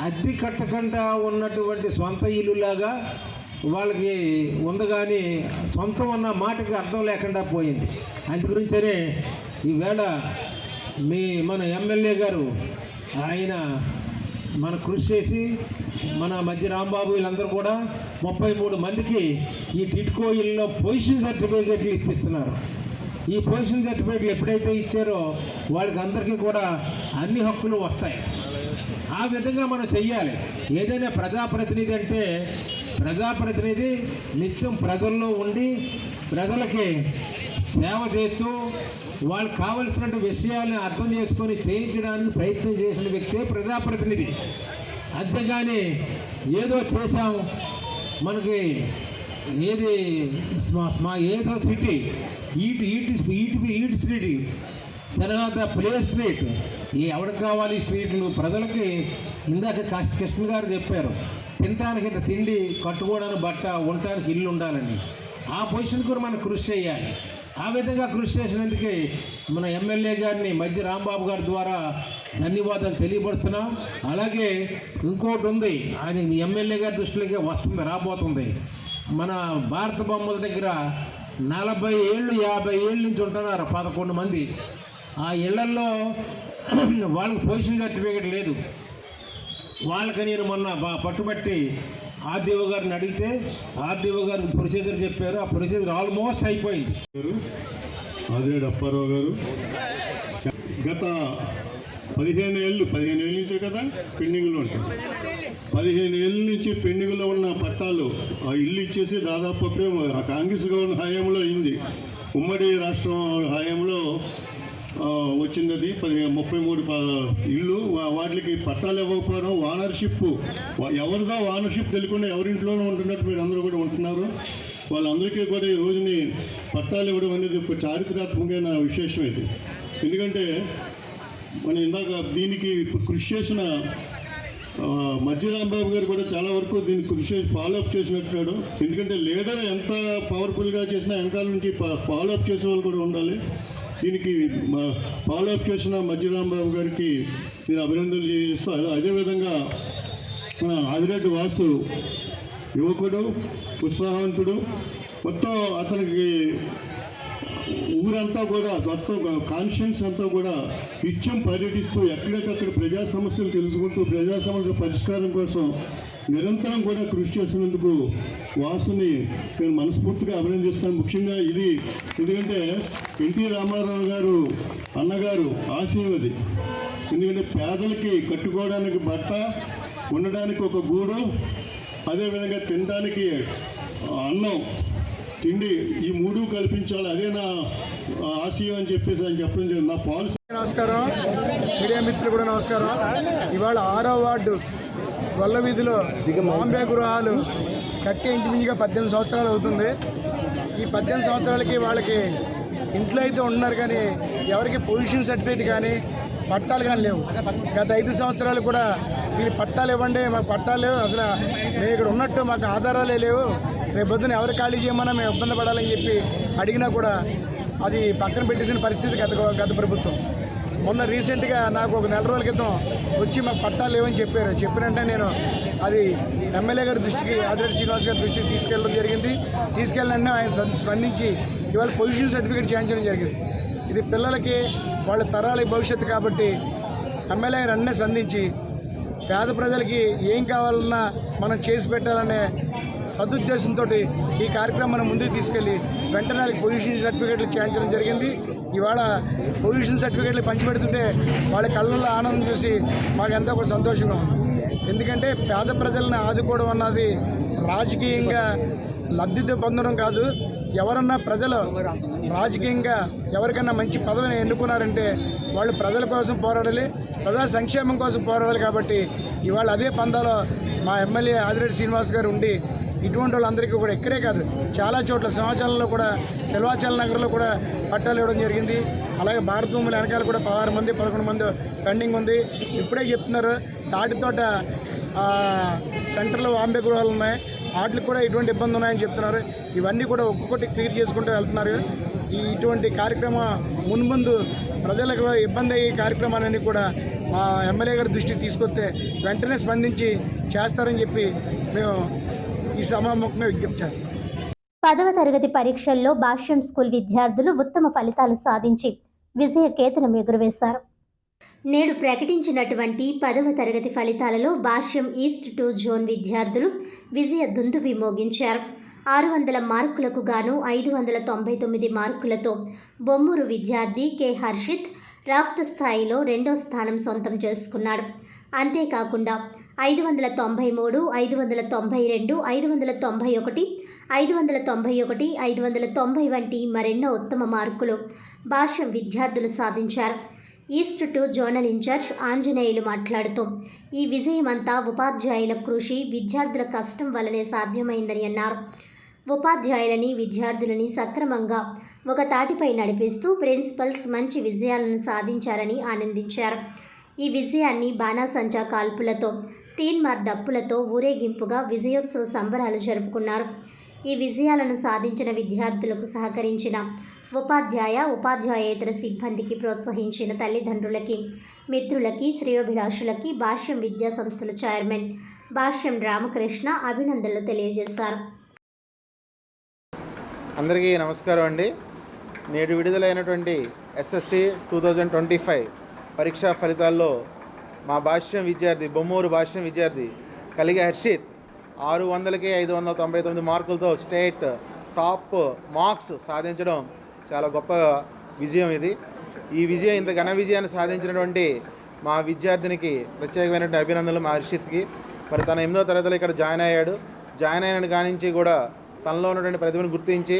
అద్దె కట్టకుండా ఉన్నటువంటి సొంత ఇల్లులాగా వాళ్ళకి ఉంది. కానీ సొంతం అన్న మాటకి అర్థం లేకుండా పోయింది. అందు గురించనే ఈవేళ మన ఎమ్మెల్యే గారు ఆయన మన కృషి చేసి మన మధ్య రాంబాబు వీళ్ళందరూ కూడా 33 మందికి ఈ టిడ్కో ఇళ్ళలో పొజిషన్ సర్టిఫికేట్లు ఇప్పిస్తున్నారు. ఈ పొజిషన్ సర్టిఫికేట్లు ఎప్పుడైతే ఇచ్చారో వాళ్ళకి అందరికీ కూడా అన్ని హక్కులు వస్తాయి. ఆ విధంగా మనం చెయ్యాలి. ఏదైనా ప్రజాప్రతినిధి అంటే ప్రజాప్రతినిధి నిత్యం ప్రజల్లో ఉండి ప్రజలకి సేవ చేస్తూ వాళ్ళకి కావలసినటువంటి విషయాలను అర్థం చేసుకొని చేయించడానికి ప్రయత్నం చేసిన వ్యక్తే ప్రజాప్రతినిధి. అంతేగాని ఏదో చేశాం మనకి ఏది ఏదో సిటీ ఈట్ సిటీ తర్వాత ప్లే స్ట్రీట్ ఎవరికి కావాలి స్ట్రీట్లు ప్రజలకి. ఇందాక కృష్ణ గారు చెప్పారు తినడానికి ఇంత తిండి, కట్టుకోవడానికి బట్ట, ఉండటానికి ఇల్లు ఉండాలని. ఆ పొజిషన్ కూడా మనం కృషి చేయాలి. ఆ విధంగా కృషి చేసినందుకే మన ఎమ్మెల్యే గారిని మధ్య రాంబాబు గారి ద్వారా ధన్యవాదాలు తెలియపడుతున్నాం. అలాగే ఇంకోటి ఉంది, ఆయన ఎమ్మెల్యే గారి దృష్టిలోకి వస్తుంది, రాబోతుంది. మన భారత బొమ్మల దగ్గర 40 ఏళ్ళు 50 ఏళ్ళ నుంచి ఉంటున్నారు 11 మంది. ఆ ఇళ్లల్లో వాళ్ళకి పొజిషన్ సర్టిఫికేట్ లేదు. వాళ్ళకి నేను మొన్న పట్టుబట్టి ఆర్డీఓ గారిని అడిగితే ఆర్డీఓ గారు ప్రొసీజర్ చెప్పారు. ఆ ప్రొసీజర్ ఆల్మోస్ట్ అయిపోయింది. ఆదిరెడ్డి అప్పారావు గారు గత 15 ఏళ్ళ నుంచే కదా పెండింగ్లో ఉంటాయి. 15 ఏళ్ళ నుంచి పెండింగ్లో ఉన్న పట్టాలు ఆ ఇల్లు ఇచ్చేసి దాదాపు అప్పుడే ఆ కాంగ్రెస్ గవర్నమెంట్ హయాంలో అయింది. ఉమ్మడి రాష్ట్రం హయాంలో వచ్చింది. అది 33 ఇళ్ళు. వాటికి పట్టాలు ఇవ్వకపోవడం, ఓనర్షిప్ ఎవరిదో ఓనర్షిప్ తెలియకుండా ఎవరింట్లోనూ ఉంటున్నట్టు మీరు అందరూ కూడా ఉంటున్నారు. వాళ్ళందరికీ కూడా ఈ రోజుని పట్టాలు ఇవ్వడం అనేది ఒక చారిత్రాత్మకమైన విశేషం ఇది. ఎందుకంటే మనం ఇందాక దీనికి కృషి చేసిన మధ్య రాంబాబు గారు కూడా చాలా వరకు దీన్ని కృషి చేసి ఫాలోఅప్ చేసినట్టున్నాడు. ఎందుకంటే లీడర్ ఎంత పవర్ఫుల్గా చేసినా వెనకాల నుంచి ఫాలోఅప్ చేసే వాళ్ళు కూడా ఉండాలి. దీనికి ఫాలోఅప్ చేసిన మధ్య రాంబాబు గారికి నేను అభినందనలు చేస్తూ, అదేవిధంగా మన ఆదిరెడ్డి వాసు యువకుడు, ఉత్సాహవంతుడు. మొత్తం అతనికి ఊరంతా కూడా మొత్తం కాన్షియన్స్ అంతా కూడా నిత్యం పర్యటిస్తూ ఎక్కడికక్కడ ప్రజా సమస్యలు తెలుసుకుంటూ ప్రజా సమస్యల పరిష్కారం కోసం నిరంతరం కూడా కృషి చేసినందుకు వాసుని నేను మనస్ఫూర్తిగా అభినందిస్తాను. ముఖ్యంగా ఇది ఎందుకంటే ఎన్టీ రామారావు గారు అన్నగారు ఆశయం అది. ఎందుకంటే పేదలకి కట్టుకోవడానికి బట్ట, ఉండడానికి ఒక గూడు, అదేవిధంగా తినడానికి అన్నం, తిండి, ఈ 3 కల్పించాలి. అదే నా ఆశయం అని చెప్పేసి ఆయన చెప్పడం జరిగింది. నా పాలసీ. నమస్కారం, మీడియా మిత్రులు కూడా నమస్కారం. ఇవాళ 6వ వార్డు గొల్ల వీధిలో బాంబే గృహాలు కట్టి ఇంచుమించుగా 18 సంవత్సరాలు అవుతుంది. ఈ 18 సంవత్సరాలకి వాళ్ళకి ఇంట్లో అయితే ఉన్నారు కానీ ఎవరికి పొజిషన్ సర్టిఫికేట్ కానీ పట్టాలు కానీ లేవు. గత 5 సంవత్సరాలు కూడా వీళ్ళు పట్టాలు ఇవ్వండి, మాకు పట్టాలు లేవు, అసలు మేము ఇక్కడ ఉన్నట్టు మాకు ఆధారాలే లేవు, రేపు పొద్దున ఎవరు ఖాళీ చేయమన్నా మేము ఇబ్బంది పడాలని చెప్పి అడిగినా కూడా అది పక్కన పెట్టేసిన పరిస్థితి గత ప్రభుత్వం. మొన్న రీసెంట్గా నాకు ఒక 4 రోజుల క్రితం వచ్చి మాకు పట్టాలు లేవని చెప్పారు. చెప్పినంటే నేను అది ఎమ్మెల్యే గారి దృష్టికి, ఆదిరెడ్డి శ్రీనివాస్ గారి దృష్టికి తీసుకెళ్ళడం జరిగింది. తీసుకెళ్ళిన ఆయన స్పందించి ఇవాళ పొజిషన్ సర్టిఫికేట్ చేయించడం జరిగింది. ఇది పిల్లలకి వాళ్ళ తరాల భవిష్యత్తు కాబట్టి ఎమ్మెల్యే గారు అన్నీ సంధించి పేద ప్రజలకి ఏం కావాలన్నా మనం చేసి పెట్టాలనే సదుద్దేశంతో ఈ కార్యక్రమాన్ని ముందుకు తీసుకెళ్లి వెంటనే వాళ్ళకి పొల్యూషన్ సర్టిఫికేట్లు చేయించడం జరిగింది. ఇవాళ పొల్యూషన్ సర్టిఫికేట్లు పంచిపెడుతుంటే వాళ్ళ కళ్ళల్లో ఆనందం చూసి మాకు ఎంతో ఒక సంతోషంగా ఉంది. ఎందుకంటే పేద ప్రజలను ఆదుకోవడం అన్నది రాజకీయంగా లబ్ధి పొందడం కాదు. ఎవరన్నా ప్రజలు రాజకీయంగా ఎవరికైనా మంచి పదవిని ఎన్నుకున్నారంటే వాళ్ళు ప్రజల కోసం పోరాడాలి, ప్రజా సంక్షేమం కోసం పోరాడాలి. కాబట్టి ఇవాళ అదే పందాలో మా ఎమ్మెల్యే ఆదిరెడ్డి శ్రీనివాస్ గారు ఉండి ఇటువంటి వాళ్ళందరికీ కూడా ఇక్కడే కాదు చాలా చోట్ల సింహాచలంలో కూడా సెల్వాచల నగర్లో కూడా పట్టాలు ఇవ్వడం జరిగింది. అలాగే భారత భూముల వెనకాల కూడా 16 మంది 11 మంది పెండింగ్ ఉంది. ఇప్పుడే చెప్తున్నారు తాటితోట సెంటర్లో వాంబే గృహాలు ఉన్నాయి, వాటికి కూడా ఇటువంటి ఇబ్బంది ఉన్నాయని చెప్తున్నారు. ఇవన్నీ కూడా ఒక్కొక్కటి క్లియర్ చేసుకుంటూ వెళ్తున్నారు. ఇటువంటి కార్యక్రమం మున్ముందు ప్రజలకు ఇబ్బంది అయ్యే కార్యక్రమాలన్నీ కూడా మా ఎమ్మెల్యే గారి దృష్టికి తీసుకొస్తే వెంటనే స్పందించి చేస్తారని చెప్పి మేము ఈ సభాముఖంగా విజ్ఞప్తి చేస్తాం. 10వ తరగతి పరీక్షల్లో భాష్యం స్కూల్ విద్యార్థులు ఉత్తమ ఫలితాలు సాధించి విజయ కేతనం ఎగురవేశారు. నేడు ప్రకటించినటువంటి 10వ తరగతి ఫలితాలలో భాష్యం ఈస్ట్ 2 జోన్ విద్యార్థులు విజయ దుందుబి మోగించారు. 600 మార్కులకు గాను 599 మార్కులతో బొమ్మూరు విద్యార్థి కె హర్షిత్ రాష్ట్ర స్థాయిలో 2వ స్థానం సొంతం చేసుకున్నాడు. అంతేకాకుండా 593, 592, 591, 591, 590 వంటి మరెన్నో ఉత్తమ మార్కులు భాష్యం విద్యార్థులు సాధించారు. ఈస్ట్ 2 జోనల్ ఇన్ఛార్జ్ ఆంజనేయులు మాట్లాడుతూ ఈ విజయమంతా ఉపాధ్యాయుల కృషి, విద్యార్థుల కష్టం వల్లనే సాధ్యమైందని అన్నారు. ఉపాధ్యాయులని విద్యార్థులని సక్రమంగా ఒక తాటిపై నడిపిస్తూ ప్రిన్సిపల్స్ మంచి విజయాలను సాధించారని ఆనందించారు. ఈ విజయాన్ని బాణాసంచా కాల్పులతో, తీన్మార్ డప్పులతో ఊరేగింపుగా విజయోత్సవ సంబరాలు జరుపుకున్నారు. ఈ విజయాలను సాధించిన విద్యార్థులకు సహకరించిన ఉపాధ్యాయేతర సిబ్బందికి, ప్రోత్సహించిన తల్లిదండ్రులకి, మిత్రులకి, శ్రేయోభిలాషులకి భాష్యం విద్యా సంస్థల చైర్మన్ భాష్యం రామకృష్ణ అభినందనలు తెలియజేశారు. అందరికీ నమస్కారం అండి. నేడు విడుదలైనటువంటి ఎస్ఎస్సి 2025 పరీక్షా ఫలితాల్లో మా భాష్యం విద్యార్థి, బొమ్మూరు భాష్యం విద్యార్థి కలిగే హర్షిత్ 600కి 599 మార్కులతో స్టేట్ టాప్ మార్క్స్ సాధించడం చాలా గొప్ప విజయం ఇది. ఈ విజయం, ఇంత ఘన విజయాన్ని సాధించినటువంటి మా విద్యార్థినికి ప్రత్యేకమైనటువంటి అభినందనలు మా హర్షిత్కి. మరి తన 8వ తరగతిలో ఇక్కడ జాయిన్ అయ్యాడు. జాయిన్ అయిన కానించి కూడా తనలో ఉన్నటువంటి ప్రతిభను గుర్తించి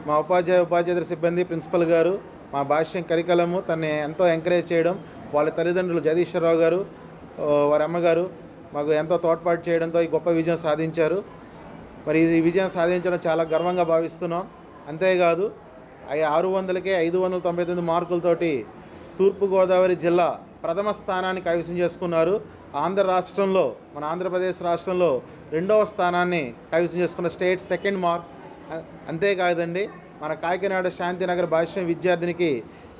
మా ఉపాధ్యాయేతర సిబ్బంది, ప్రిన్సిపల్ గారు, మా భాష్యం కరికలము తనని ఎంతో ఎంకరేజ్ చేయడం, వాళ్ళ తల్లిదండ్రులు జగదీశ్వరరావు గారు, వారి అమ్మగారు మాకు ఎంతో తోడ్పాటు చేయడంతో ఈ గొప్ప విజయం సాధించారు. మరి ఈ విజయం సాధించడం చాలా గర్వంగా భావిస్తున్నాం. అంతేకాదు 600కే 599 మార్కులతోటి తూర్పుగోదావరి జిల్లా ప్రథమ స్థానాన్ని కైవసం చేసుకున్నారు. మన ఆంధ్రప్రదేశ్ రాష్ట్రంలో 2వ స్థానాన్ని కైవసం చేసుకున్న స్టేట్ సెకండ్ మార్క్. అంతేకాదండి, మన కాకినాడ శాంతినగర్ భాష్యం విద్యార్థినికి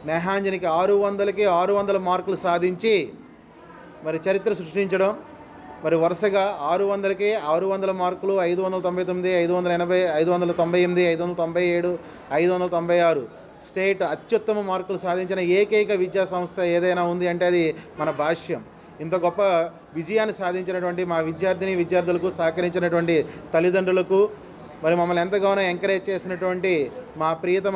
నేహాంజనికి 600కి 600 మార్కులు సాధించి మరి చరిత్ర సృష్టించడం. మరి వరుసగా 600కి 600 మార్కులు, 599, 580, 598, 597, 596 స్టేట్ అత్యుత్తమ మార్కులు సాధించిన ఏకైక విద్యా సంస్థ ఏదైనా ఉంది అంటే అది మన భాష్యం. ఇంత గొప్ప విజయాన్ని సాధించినటువంటి మా విద్యార్థులకు సహకరించినటువంటి తల్లిదండ్రులకు, మరి మమ్మల్ని ఎంతగానో ఎంకరేజ్ చేసినటువంటి మా ప్రియతమ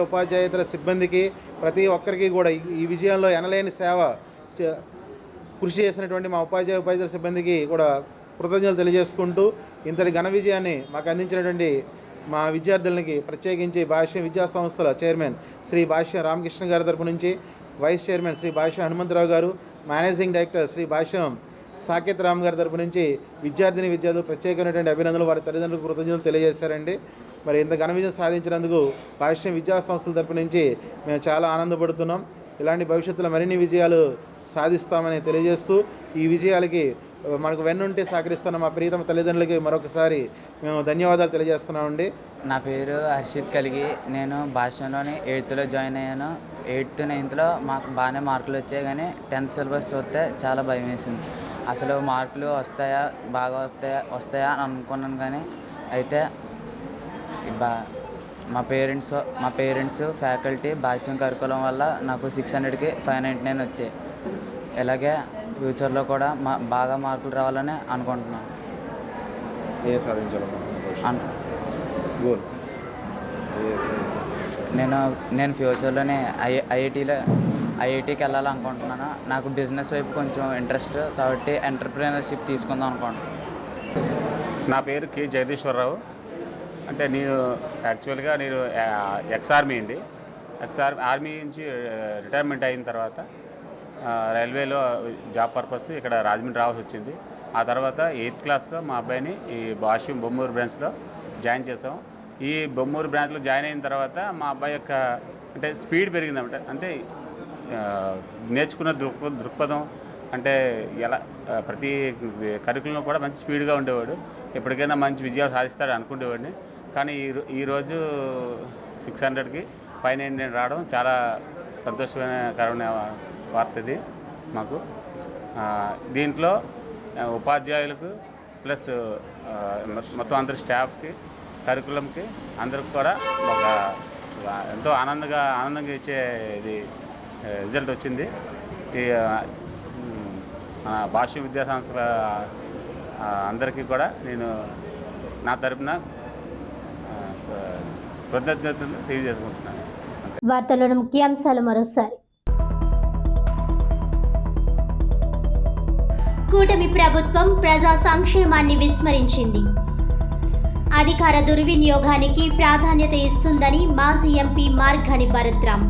ఉపాధ్యాయేతర సిబ్బందికి, ప్రతి ఒక్కరికి కూడా ఈ విజయంలో ఎనలేని సేవ కృషి చేసినటువంటి మా ఉపాధ్యాయేతర సిబ్బందికి కూడా కృతజ్ఞతలు తెలియజేసుకుంటూ, ఇంతటి ఘన విజయాన్ని మాకు అందించినటువంటి మా విద్యార్థులకి ప్రత్యేకించి భాష్యం విద్యా సంస్థల చైర్మన్ శ్రీ భాష్యం రామకృష్ణ గారి తరపు నుంచి, వైస్ చైర్మన్ శ్రీ భాష్యం హనుమంతరావు గారు, మేనేజింగ్ డైరెక్టర్ శ్రీ భాష్యం సాకేత్ రామ్ గారి తరపు నుంచి విద్యార్థులు ప్రత్యేకమైనటువంటి అభినందనలు, వారి తల్లిదండ్రులకు కృతజ్ఞతలు తెలియజేశారండి. మరి ఇంత ఘన విజయం సాధించినందుకు భాష్యం విద్యా సంస్థల తరపు నుంచి మేము చాలా ఆనందపడుతున్నాం. ఇలాంటి భవిష్యత్తులో మరిన్ని విజయాలు సాధిస్తామని తెలియజేస్తూ, ఈ విజయాలకి మనకు వెన్నుంటే సహకరిస్తున్న మా ప్రియతమ తల్లిదండ్రులకి మరొకసారి మేము ధన్యవాదాలు తెలియజేస్తున్నామండి. నా పేరు హర్షిత్ కలిగి, నేను భాష్యంలోని 8th జాయిన్ అయ్యాను. 8th, 9th మాకు బాగానే మార్కులు వచ్చాయి, కానీ 10th సిలబస్ చూస్తే చాలా భయం వేసింది. అసలు మార్కులు బాగా వస్తాయా అని అనుకున్నాను. కానీ అయితే మా పేరెంట్స్ ఫ్యాకల్టీ భాష్యం కరికులం వల్ల నాకు 600కి 599 వచ్చాయి. ఇలాగే ఫ్యూచర్లో కూడా బాగా మార్కులు రావాలని అనుకుంటున్నాను. గోల్ నేను ఫ్యూచర్లోనే ఐఐటీకి వెళ్ళాలనుకుంటున్నాను. నాకు బిజినెస్ వైపు కొంచెం ఇంట్రెస్ట్ కాబట్టి ఎంటర్ప్రీనర్షిప్ తీసుకుందాం అనుకుంటున్నాను. నా పేరు కే జగదీశ్వరరావు. అంటే నేను యాక్చువల్గా నేను ఎక్స్-ఆర్మీ అండి. ఆర్మీ నుంచి రిటైర్మెంట్ అయిన తర్వాత రైల్వేలో జాబ్ పర్పస్ ఇక్కడ రాజమండ్రి రావాల్సి వచ్చింది. ఆ తర్వాత 8th క్లాస్లో మా అబ్బాయిని ఈ భాష్యం బొమ్మూరు బ్రాంచ్లో జాయిన్ చేసాం. ఈ బొమ్మూరు బ్రాంచ్లో జాయిన్ అయిన తర్వాత మా అబ్బాయి యొక్క అంటే స్పీడ్ పెరిగిందన్నమాట. అంటే నేర్చుకున్న దృక్పథం అంటే ఎలా ప్రతి కరికులంలో కూడా మంచి స్పీడ్గా ఉండేవాడు. ఎప్పటికైనా మంచి విజయాలు సాధిస్తాడు అనుకునేవాడిని. కానీ ఈరోజు 600కి పైన నేను రావడం చాలా సంతోషకరమైన వార్త ఇది మాకు. దీంట్లో ఉపాధ్యాయులకు ప్లస్ మొత్తం అందరి స్టాఫ్కి కరికులంకి అందరికి కూడా ఒక ఎంతో ఆనందంగా ఇచ్చే ఇది రిజల్ట్ వచ్చింది. ఈ మన భాష్య విద్యా సంస్థల అందరికీ కూడా నేను నా తరపున కృతజ్ఞతలు తెలియజేసుకుంటున్నాను. వార్తల్లోని ముఖ్యాంశాలు మరోసారి. కూటమి ప్రభుత్వం ప్రజా సంక్షేమాన్ని విస్మరించింది. అధికార దుర్వినియోగానికి ప్రాధాన్యత ఇస్తుందని మాజీ ఎంపీ మార్గాని భరత్రామ్.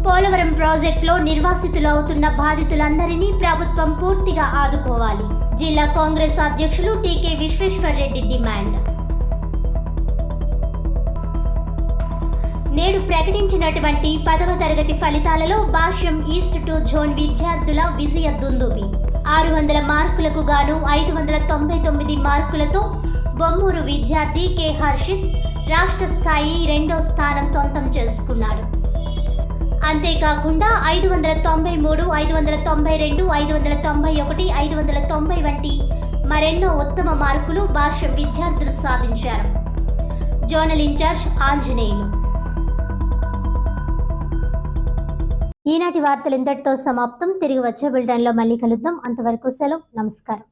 పోలవరం ప్రాజెక్టులో నిర్వాసితులు అవుతున్న బాధితులందరినీ ప్రభుత్వం పూర్తిగా ఆదుకోవాలి. జిల్లా కాంగ్రెస్ అధ్యక్షులు టీకే విశ్వేశ్వర్రెడ్డి డిమాండ్. నేడు ప్రకటించినటువంటి 10వ తరగతి ఫలితాలలో భాష్యం ఈస్ట్ 2 జోన్ విద్యార్థుల విజయ దుందుబి. 600 మార్కులకు గాను 599 మార్కులతో బొమ్మూరు విద్యార్థి కె హర్షిత్ రాష్ట్ర స్థాయి 2వ స్థానం సొంతం చేసుకున్నాడు. అంతేకాకుండా 593, 592, 591, 590 వంటి మరెన్నో ఉత్తమ మార్కులు భాష్యం విద్యార్థులు సాధించారు. Zonal incharge Anjaneyulu. ఈనాటి వార్తలు ఇంతటితో సమాప్తం. తిరిగి వచ్చే బులెటిన్లో మళ్ళీ కలుద్దాం. అంతవరకు సెలవు. నమస్కారం.